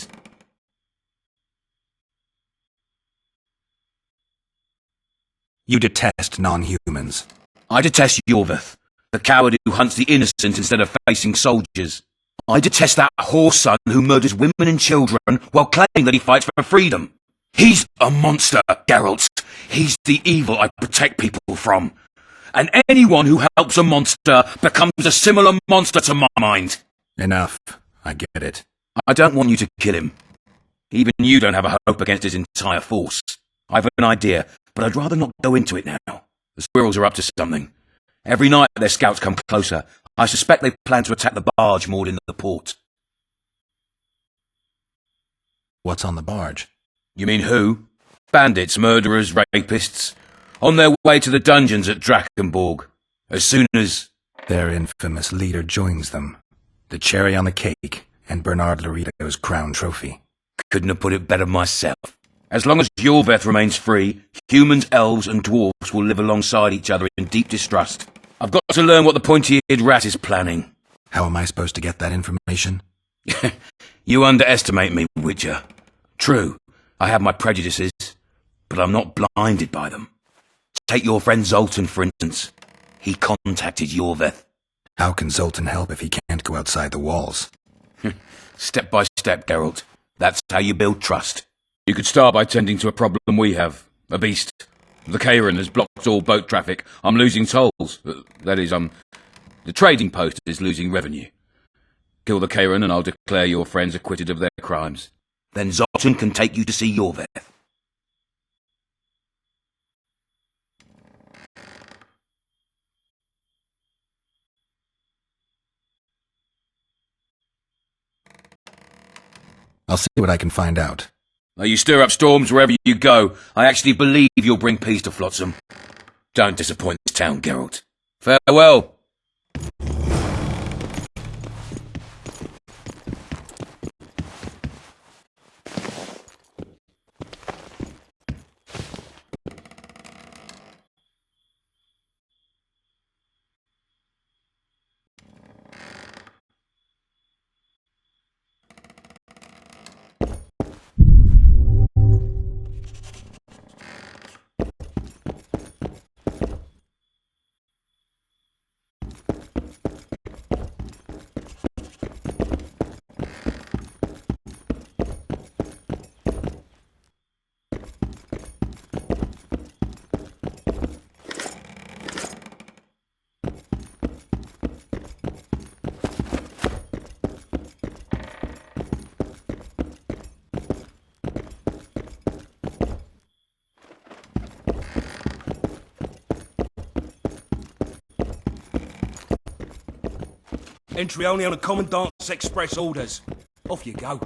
You detest non-humans. I detest Yorveth, the coward who hunts the innocent instead of facing soldiers. I detest that whoreson who murders women and children while claiming that he fights for freedom. He's a monster, Geralt. He's the evil I protect people from. And anyone who helps a monster becomes a similar monster to my mind. Enough. I get it. I don't want you to kill him. Even you don't have a hope against his entire force. I've an idea, but I'd rather not go into it now. The squirrels are up to something. Every night their scouts come closer. I suspect they plan to attack the barge moored in the port. What's on the barge? You mean who? Bandits, murderers, rapists. On their way to the dungeons at Drakenborg. As soon as... Their infamous leader joins them. The cherry on the cake, and Bernard Laredo's crown trophy. Couldn't have put it better myself. As long as Yorveth remains free, humans, elves, and dwarves will live alongside each other in deep distrust. I've got to learn what the pointy-eared rat is planning. How am I supposed to get that information? You underestimate me, Witcher. True, I have my prejudices, but I'm not blinded by them. Take your friend Zoltan, for instance. He contacted Yorveth. How can Zoltan help if he can't go outside the walls? Step by step, Geralt. That's how you build trust. You could start by tending to a problem we have. A beast. The Kairan has blocked all boat traffic. I'm losing tolls. That is, the trading post is losing revenue. Kill the Kairan and I'll declare your friends acquitted of their crimes. Then Zoltan can take you to see Yorveth. I'll see what I can find out. You stir up storms wherever you go. I actually believe you'll bring peace to Flotsam. Don't disappoint this town, Geralt. Farewell. Entry only on a Commandant's Express orders. Off you go.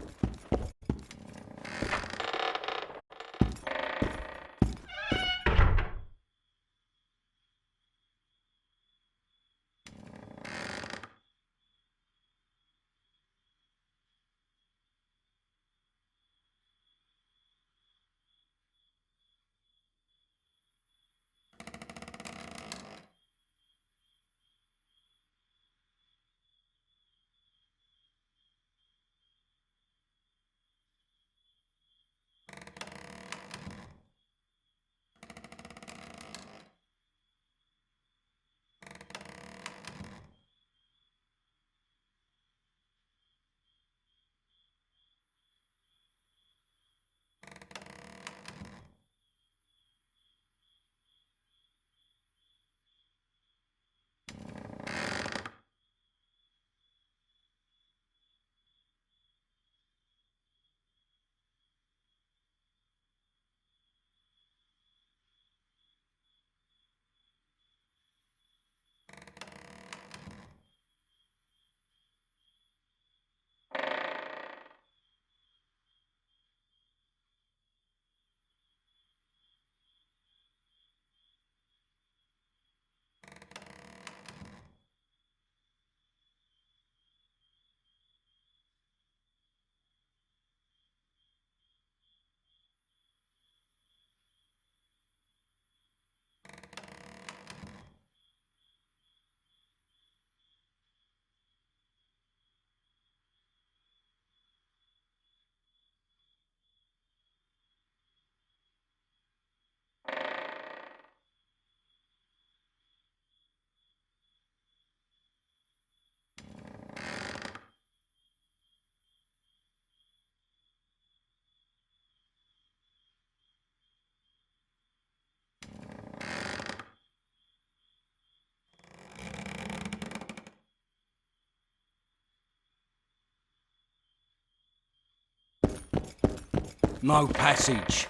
No passage.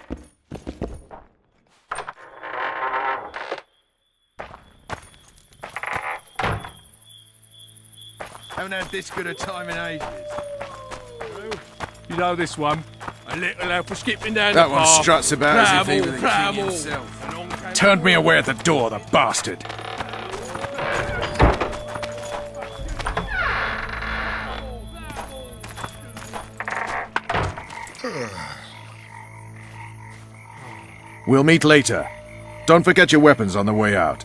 Haven't had this good a time in ages. You know this one? A little elf for skipping down That the one path. struts about as if even the king Bramble. himself turned me away at the door, the bastard. We'll meet later. Don't forget your weapons on the way out.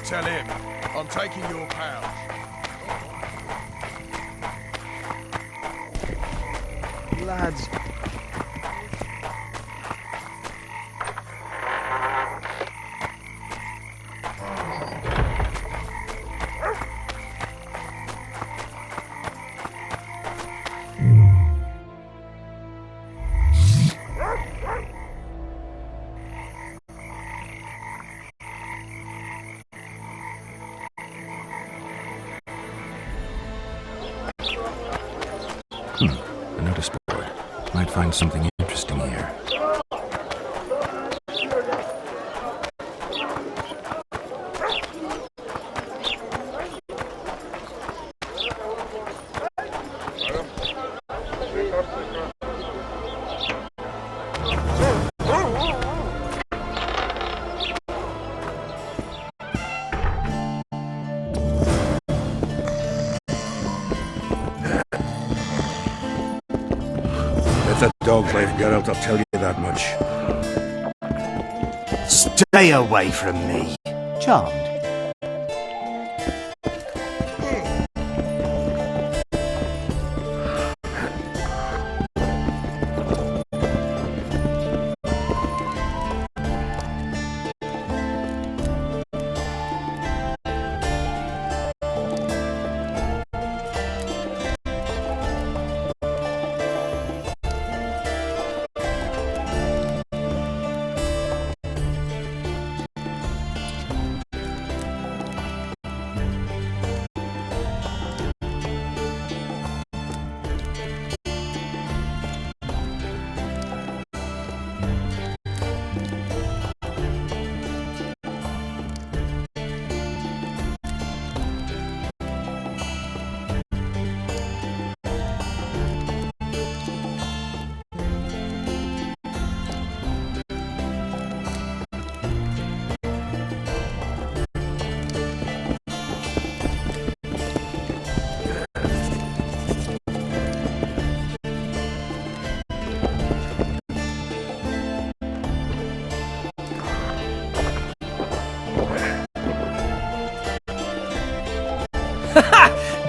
tell him. I'm taking your pouch. Lads. A notice board. Might find something interesting here. It's a dog's life, Geralt, I'll tell you that much. Stay away from me. Charmed.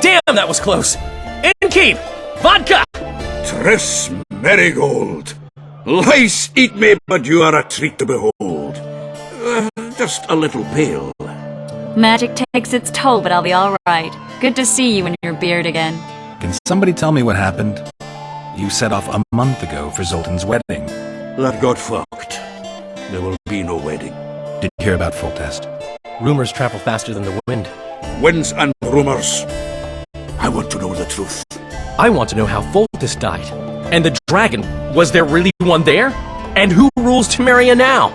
Damn, that was close! Innkeep! Vodka! Triss Merigold! Lice eat me, but you are a treat to behold. Just a little pale. Magic takes its toll, but I'll be alright. Good to see you in your beard again. Can somebody tell me what happened? You set off a month ago for Zoltan's wedding. That got fucked. There will be no wedding. Did you hear about Foltest? Rumors travel faster than the wind. Winds and rumors. I want to know the truth. I want to know how Foltest died. And the dragon, was there really one there? And who rules Temeria now?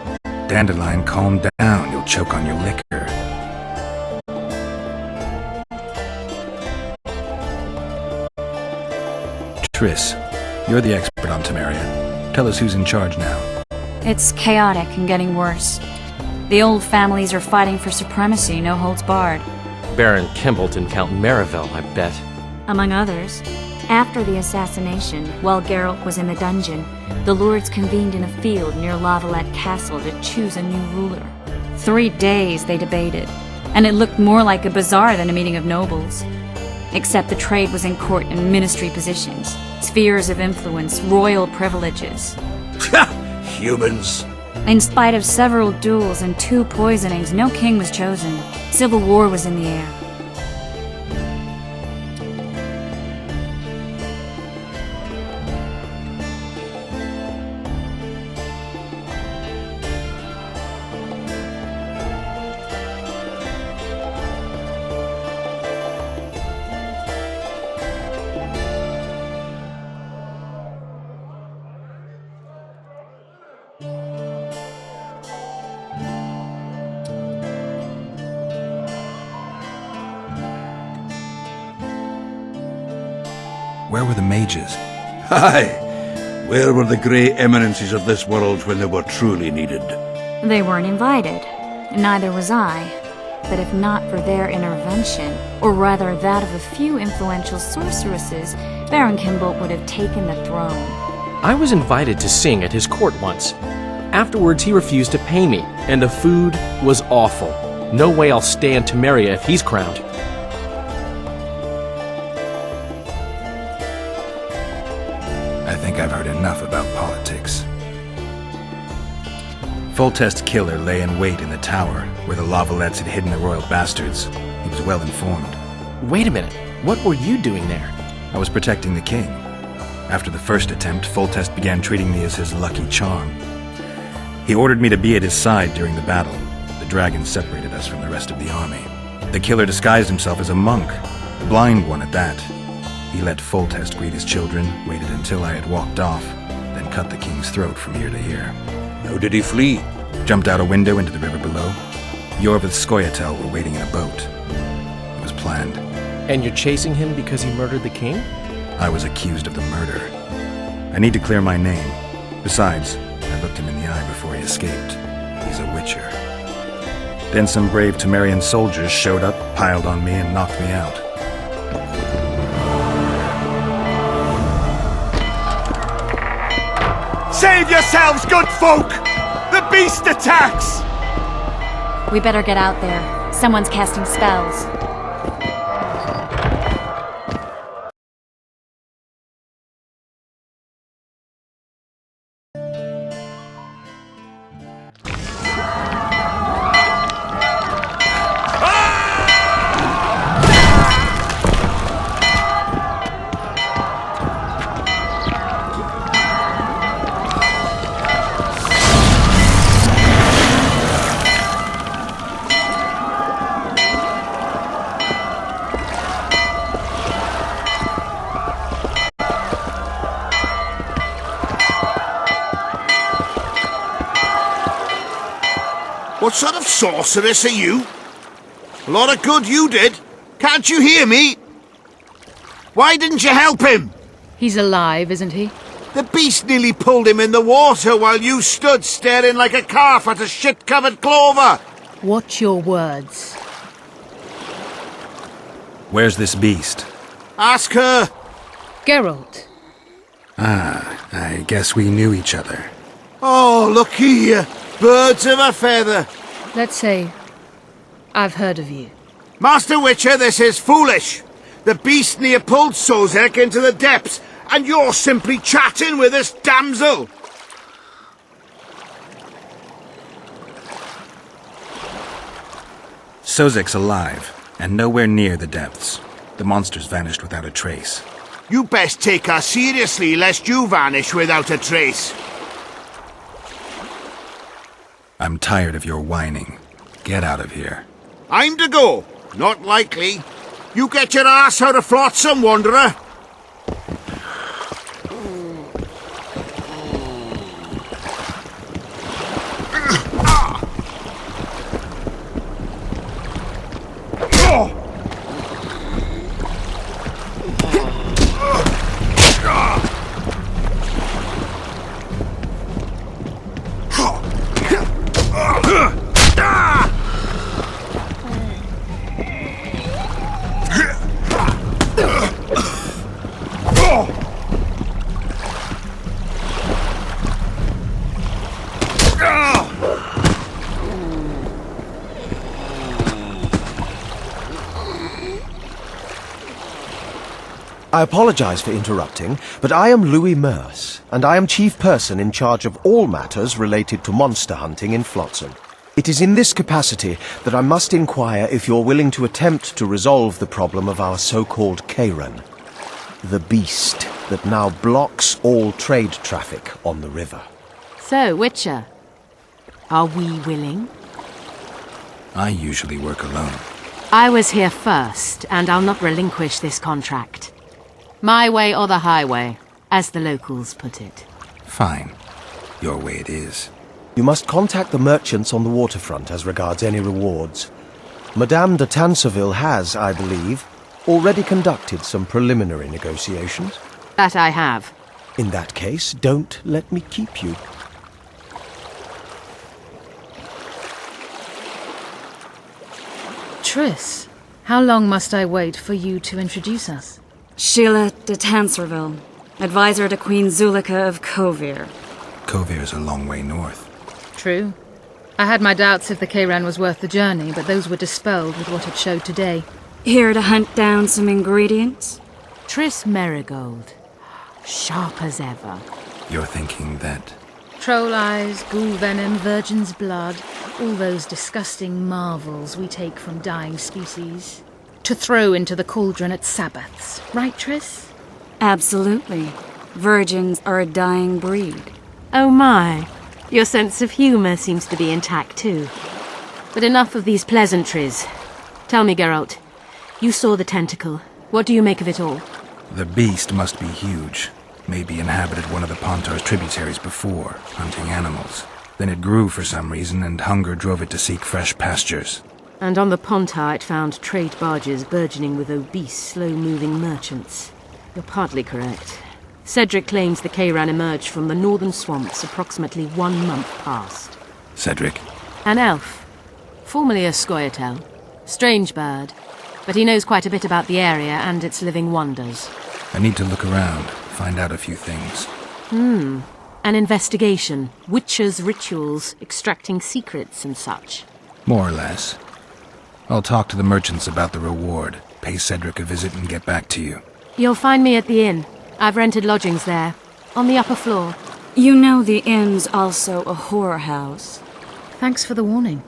Dandelion, calm down. You'll choke on your liquor. Triss, you're the expert on Temeria. Tell us who's in charge now. It's chaotic and getting worse. The old families are fighting for supremacy, no holds barred. Baron Kimbolt and Count Marivel, I bet. Among others. After the assassination, while Geralt was in the dungeon, the lords convened in a field near Lavalette Castle to choose a new ruler. 3 days they debated, and it looked more like a bazaar than a meeting of nobles. Except the trade was in court and ministry positions, spheres of influence, royal privileges. Humans. In spite of several duels and 2 poisonings, no king was chosen. Civil war was in the air. Where were the mages? Aye. Where were the grey eminences of this world when they were truly needed? They weren't invited. Neither was I. But if not for their intervention, or rather that of a few influential sorceresses, Baron Kimbolt would have taken the throne. I was invited to sing at his court once. Afterwards, he refused to pay me, and the food was awful. No way I'll stay in Temeria if he's crowned. I think I've heard enough about politics. Foltest's killer lay in wait in the tower, where the Lavalettes had hidden the royal bastards. He was well informed. Wait a minute. What were you doing there? I was protecting the king. After the first attempt, Foltest began treating me as his lucky charm. He ordered me to be at his side during the battle. The dragon separated us from the rest of the army. The killer disguised himself as a monk, a blind one at that. He let Foltest greet his children, waited until I had walked off, then cut the king's throat from ear to ear. How did he flee? Jumped out a window into the river below. Yorvith Scoia'tael were waiting in a boat. It was planned. And you're chasing him because he murdered the king? I was accused of the murder. I need to clear my name. Besides, I looked him in the eye before he escaped. He's a witcher. Then some brave Temerian soldiers showed up, piled on me, and knocked me out. Save yourselves, good folk! The beast attacks! We better get out there. Someone's casting spells. What sort of sorceress are you? A lot of good you did. Can't you hear me? Why didn't you help him? He's alive, isn't he? The beast nearly pulled him in the water while you stood staring like a calf at a shit-covered clover. Watch your words. Where's this beast? Ask her. Geralt. Ah, I guess we knew each other. Oh, look here. Birds of a feather. Let's say I've heard of you. Master Witcher, this is foolish. The beast near pulled Sozek into the depths, and you're simply chatting with this damsel. Sozek's alive, and nowhere near the depths. The monsters vanished without a trace. You best take her seriously, lest you vanish without a trace. I'm tired of your whining. Get out of here. I'm to go. Not likely. You get your ass out of Flotsam, wanderer. I apologize for interrupting, but I am Louis Merce, and I am chief person in charge of all matters related to monster hunting in Flotsam. It is in this capacity that I must inquire if you're willing to attempt to resolve the problem of our so-called Kayran, the beast that now blocks all trade traffic on the river. So, Witcher, are we willing? I usually work alone. I was here first, and I'll not relinquish this contract. My way or the highway, as the locals put it. Fine. Your way it is. You must contact the merchants on the waterfront as regards any rewards. Madame de Tansarville has, I believe, already conducted some preliminary negotiations. That I have. In that case, don't let me keep you. Triss, how long must I wait for you to introduce us? Sheila de Tansarville, advisor to Queen Zulika of Kovir. Kovir's a long way north. True. I had my doubts if the Kayran was worth the journey, but those were dispelled with what it showed today. Here to hunt down some ingredients? Triss Merigold. Sharp as ever. You're thinking that... Troll eyes, ghoul venom, virgin's blood, all those disgusting marvels we take from dying species. To throw into the cauldron at Sabbaths. Right, Triss? Absolutely. Virgins are a dying breed. Oh my. Your sense of humour seems to be intact too. But enough of these pleasantries. Tell me, Geralt. You saw the tentacle. What do you make of it all? The beast must be huge. Maybe inhabited one of the Pontar's tributaries before, hunting animals. Then it grew for some reason, and hunger drove it to seek fresh pastures. And on the Pontar it found trade barges burgeoning with obese, slow-moving merchants. You're partly correct. Cedric claims the Kayran emerged from the northern swamps approximately 1 month past. Cedric? An elf. Formerly a Scoia'tael. Strange bird. But he knows quite a bit about the area and its living wonders. I need to look around, find out a few things. An investigation. Witches' rituals, extracting secrets and such. More or less. I'll talk to the merchants about the reward, pay Cedric a visit and get back to you. You'll find me at the inn. I've rented lodgings there, on the upper floor. You know the inn's also a whorehouse. Thanks for the warning.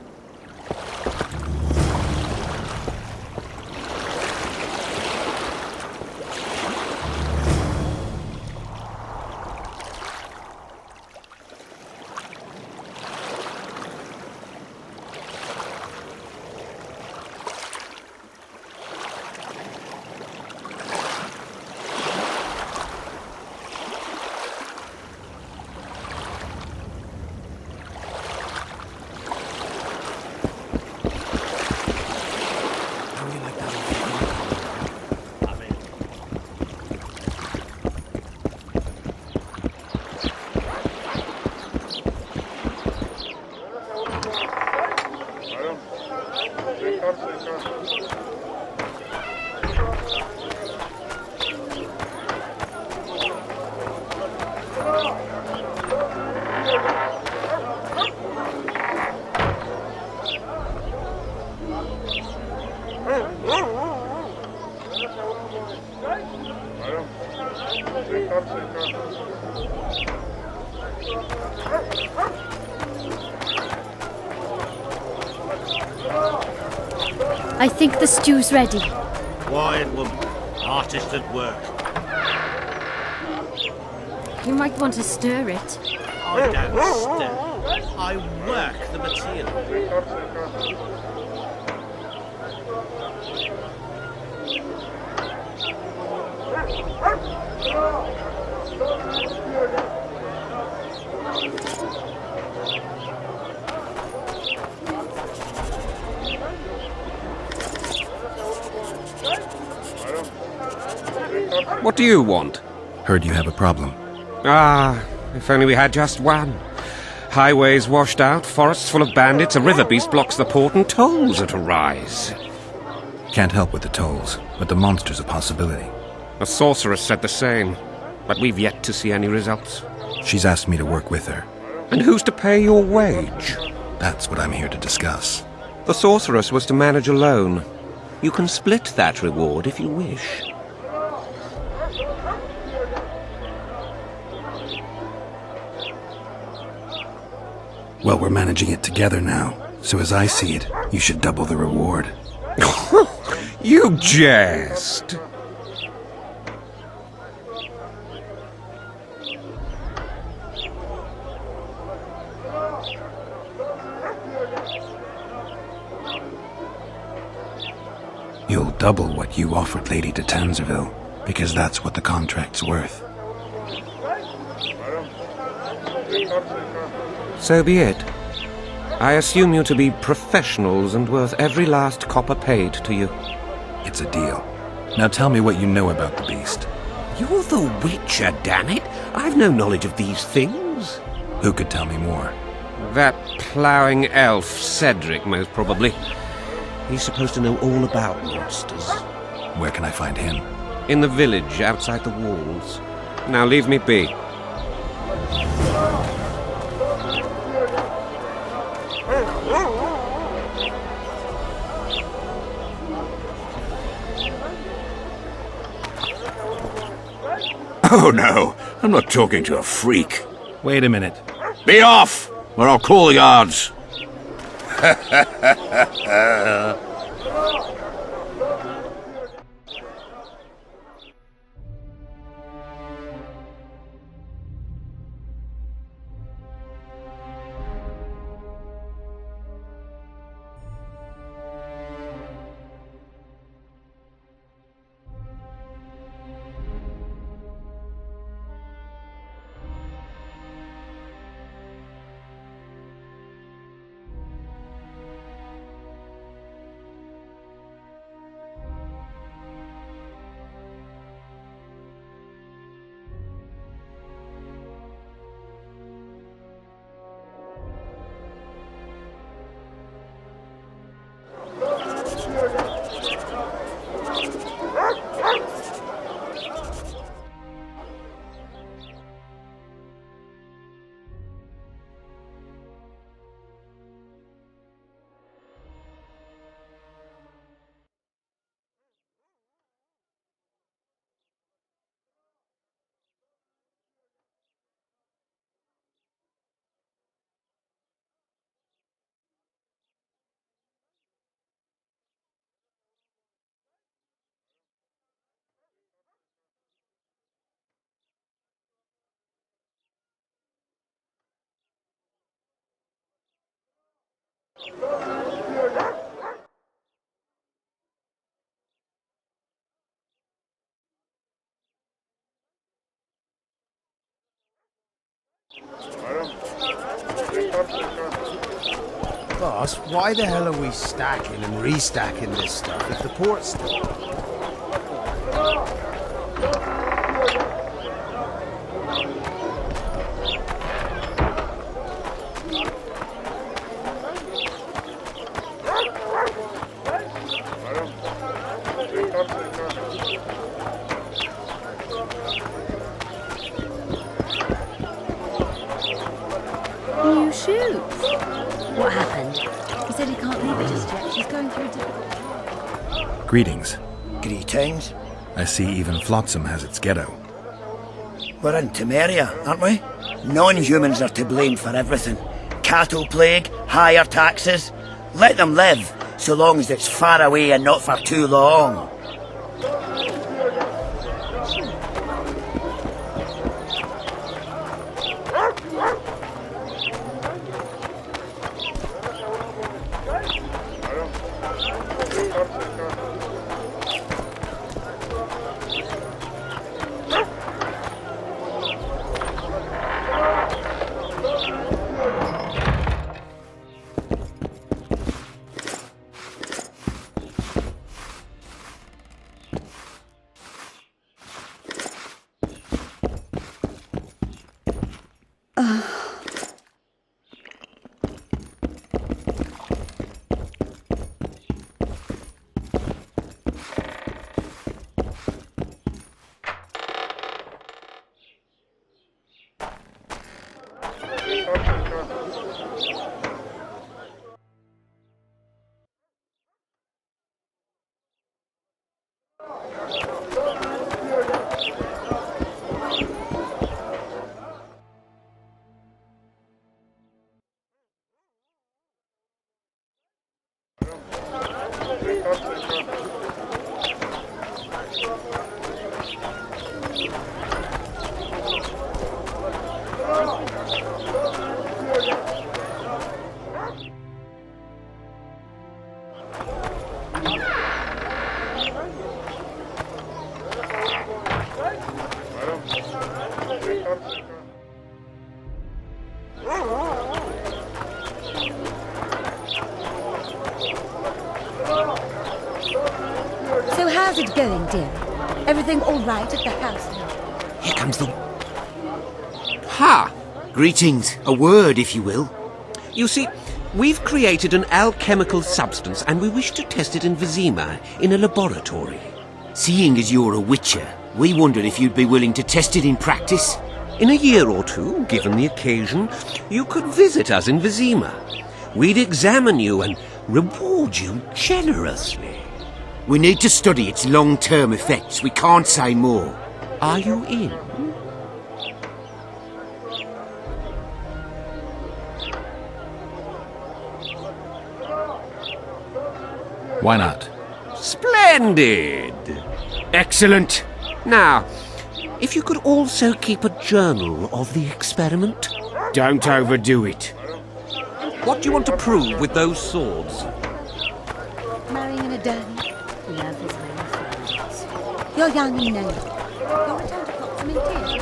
I think the stew's ready. Quiet, woman. Artist at work. You might want to stir it. I don't stir. I work the material. What do you want? Heard you have a problem. Ah, if only we had just one. Highways washed out, forests full of bandits, a river beast blocks the port, and tolls at a rise. Can't help with the tolls, but the monster's a possibility. A sorceress said the same, but we've yet to see any results. She's asked me to work with her. And who's to pay your wage? That's what I'm here to discuss. The sorceress was to manage alone. You can split that reward if you wish. Well, we're managing it together now, so as I see it, you should double the reward. You jest! You'll double what you offered Lady de Tanzerville, because that's what the contract's worth. So be it. I assume you to be professionals and worth every last copper paid to you. It's a deal. Now tell me what you know about the beast. You're the Witcher, damn it! I've no knowledge of these things. Who could tell me more? That ploughing elf, Cedric, most probably. He's supposed to know all about monsters. Where can I find him? In the village, outside the walls. Now leave me be. Oh no, I'm not talking to a freak. Wait a minute. Be off, or I'll call the guards. Boss, why the hell are we stacking and restacking this stuff if the port's... New shoes? What happened? He said he can't leave her just yet. She's going through a difficult... Greetings. Greetings. I see even Flotsam has its ghetto. We're in Temeria, aren't we? Non-humans are to blame for everything. Cattle plague, higher taxes. Let them live, so long as it's far away and not for too long. So how's it going, dear? Everything all right at the house now? Here comes the... Ha! Greetings. A word, if you will. You see, we've created an alchemical substance and we wish to test it in Vizima, in a laboratory. Seeing as you're a witcher, we wondered if you'd be willing to test it in practice. In a year or two, given the occasion, you could visit us in Vizima. We'd examine you and reward you generously. We need to study its long-term effects. We can't say more. Are you in? Why not? Splendid! Excellent! Now, if you could also keep a journal of the experiment. Don't overdo it. What do you want to prove with those swords? Marrying in a den. Love is many friends. You're young and know. Your return to Flotsam in tears.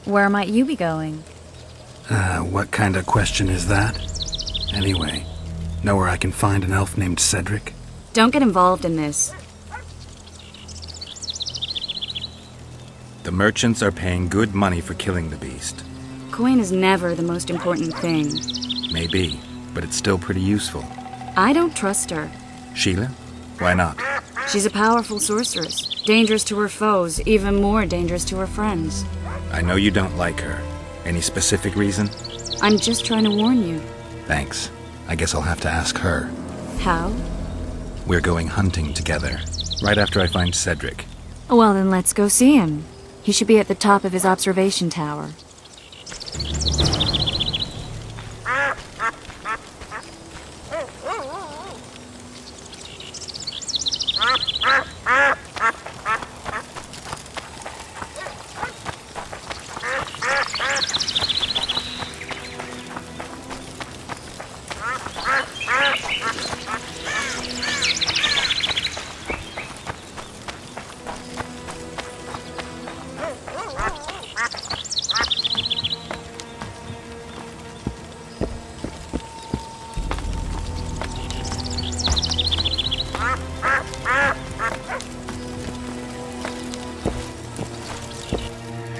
Where might you be going? What kind of question is that? Anyway, know where I can find an elf named Cedric? Don't get involved in this. The merchants are paying good money for killing the beast. Coin is never the most important thing. Maybe, but it's still pretty useful. I don't trust her. Sheila? Why not? She's a powerful sorceress. Dangerous to her foes, even more dangerous to her friends. I know you don't like her. Any specific reason? I'm just trying to warn you. Thanks. I guess I'll have to ask her. How? We're going hunting together, right after I find Cedric. Well, then let's go see him. He should be at the top of his observation tower.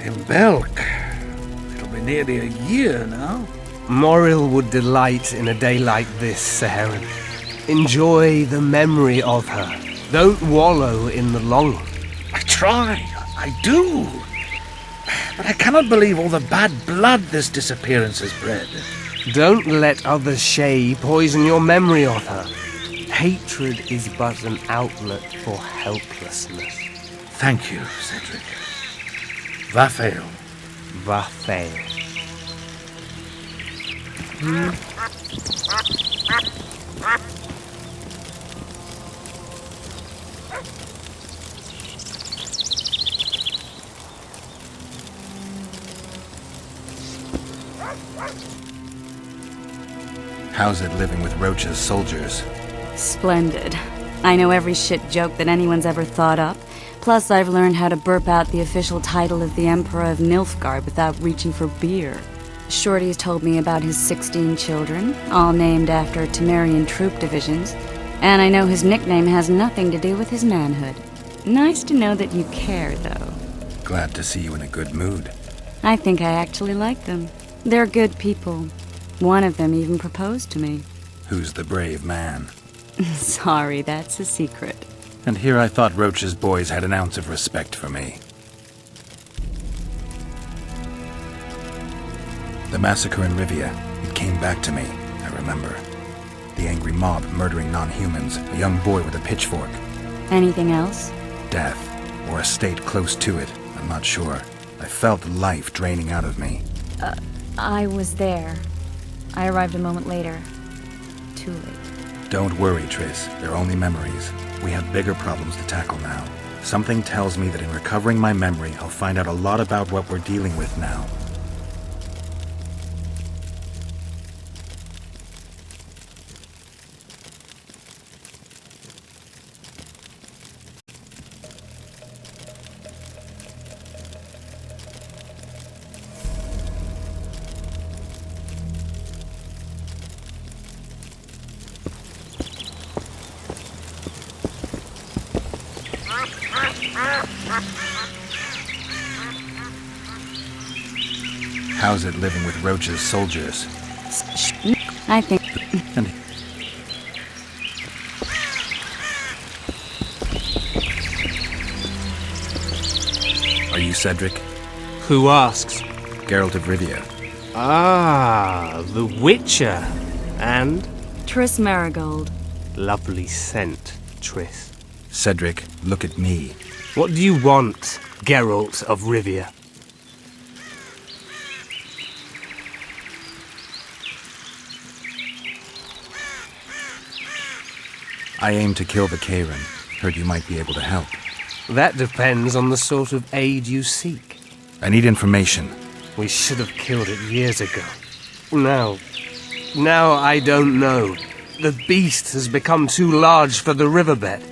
In Belk. It'll be nearly a year now. Moril would delight in a day like this, Saharan. Enjoy the memory of her. Don't wallow in the longing. I try. I do. But I cannot believe all the bad blood this disappearance has bred. Don't let other Shay poison your memory of her. Hatred is but an outlet for helplessness. Thank you, Cedric. Vafael. Vafael. How's it living with Roach's soldiers? Splendid. I know every shit joke that anyone's ever thought up. Plus, I've learned how to burp out the official title of the Emperor of Nilfgaard without reaching for beer. Shorty's told me about his 16 children, all named after Temerian troop divisions, and I know his nickname has nothing to do with his manhood. Nice to know that you care, though. Glad to see you in a good mood. I think I actually like them. They're good people. One of them even proposed to me. Who's the brave man? Sorry, that's a secret. And here I thought Roach's boys had an ounce of respect for me. The massacre in Rivia, it came back to me, I remember. The angry mob murdering non-humans, a young boy with a pitchfork. Anything else? Death, or a state close to it, I'm not sure. I felt life draining out of me. I was there. I arrived a moment later. Too late. Don't worry, Triss. They're only memories. We have bigger problems to tackle now. Something tells me that in recovering my memory, I'll find out a lot about what we're dealing with now. How's it living with Roach's soldiers? I think... And are you Cedric? Who asks? Geralt of Rivia. Ah, the Witcher. And? Triss Marigold. Lovely scent, Triss. Cedric, look at me. What do you want, Geralt of Rivia? I aim to kill the Kayran. Heard you might be able to help. That depends on the sort of aid you seek. I need information. We should have killed it years ago. Now I don't know. The beast has become too large for the riverbed,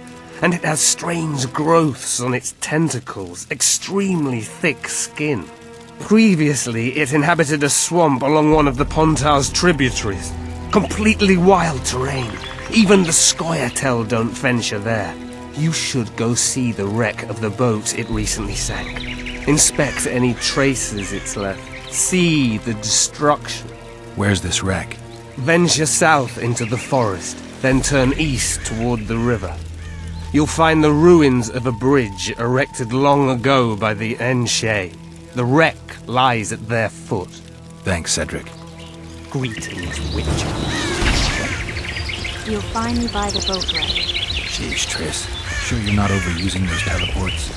and it has strange growths on its tentacles, extremely thick skin. Previously, it inhabited a swamp along one of the Pontar's tributaries. Completely wild terrain. Even the Scoia'tael don't venture there. You should go see the wreck of the boat it recently sank. Inspect any traces it's left. See the destruction. Where's this wreck? Venture south into the forest, then turn east toward the river. You'll find the ruins of a bridge erected long ago by the Enshe. The wreck lies at their foot. Thanks, Cedric. Greetings, Witcher. You'll find me by the boat wreck. Sheesh, Triss. Sure you're not overusing those teleports?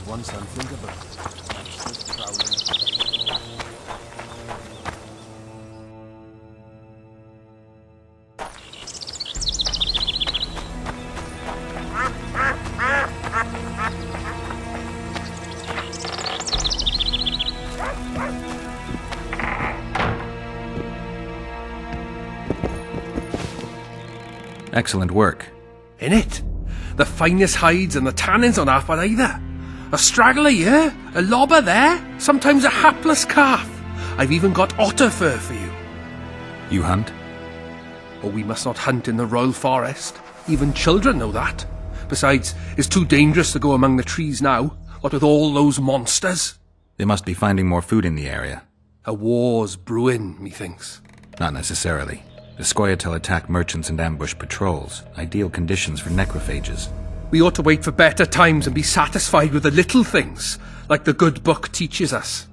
Once unthinkable. Excellent work. In it? The finest hides and the tannins on half either. A straggler here, a lobber there, sometimes a hapless calf. I've even got otter fur for you. You hunt? Oh, we must not hunt in the royal forest. Even children know that. Besides, it's too dangerous to go among the trees now, what with all those monsters. They must be finding more food in the area. A war's brewing, methinks. Not necessarily. The Scoia'tael attack merchants and ambush patrols. Ideal conditions for necrophages. We ought to wait for better times and be satisfied with the little things, like the good book teaches us.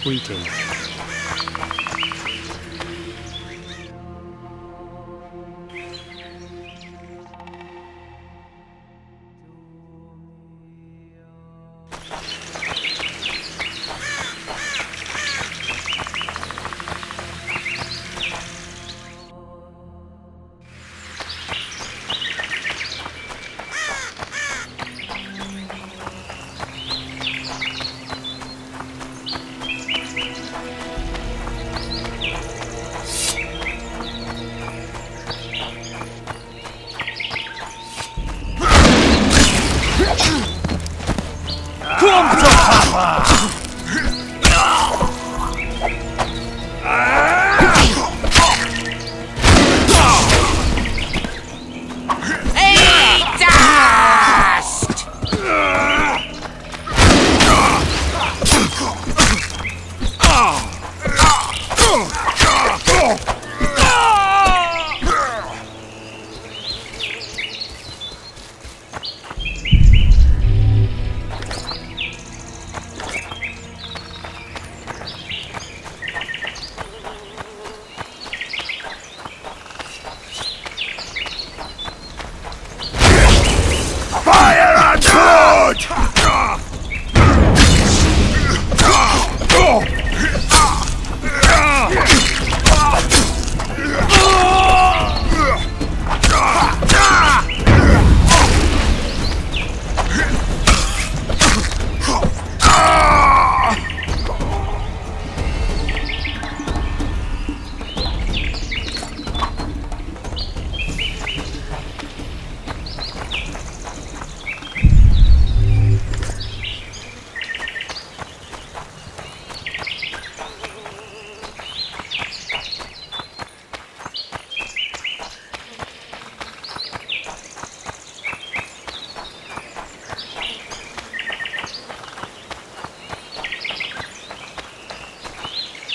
Greetings.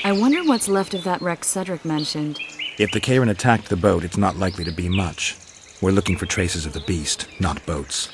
I wonder what's left of that wreck Cedric mentioned. If the Karen attacked the boat, it's not likely to be much. We're looking for traces of the beast, not boats.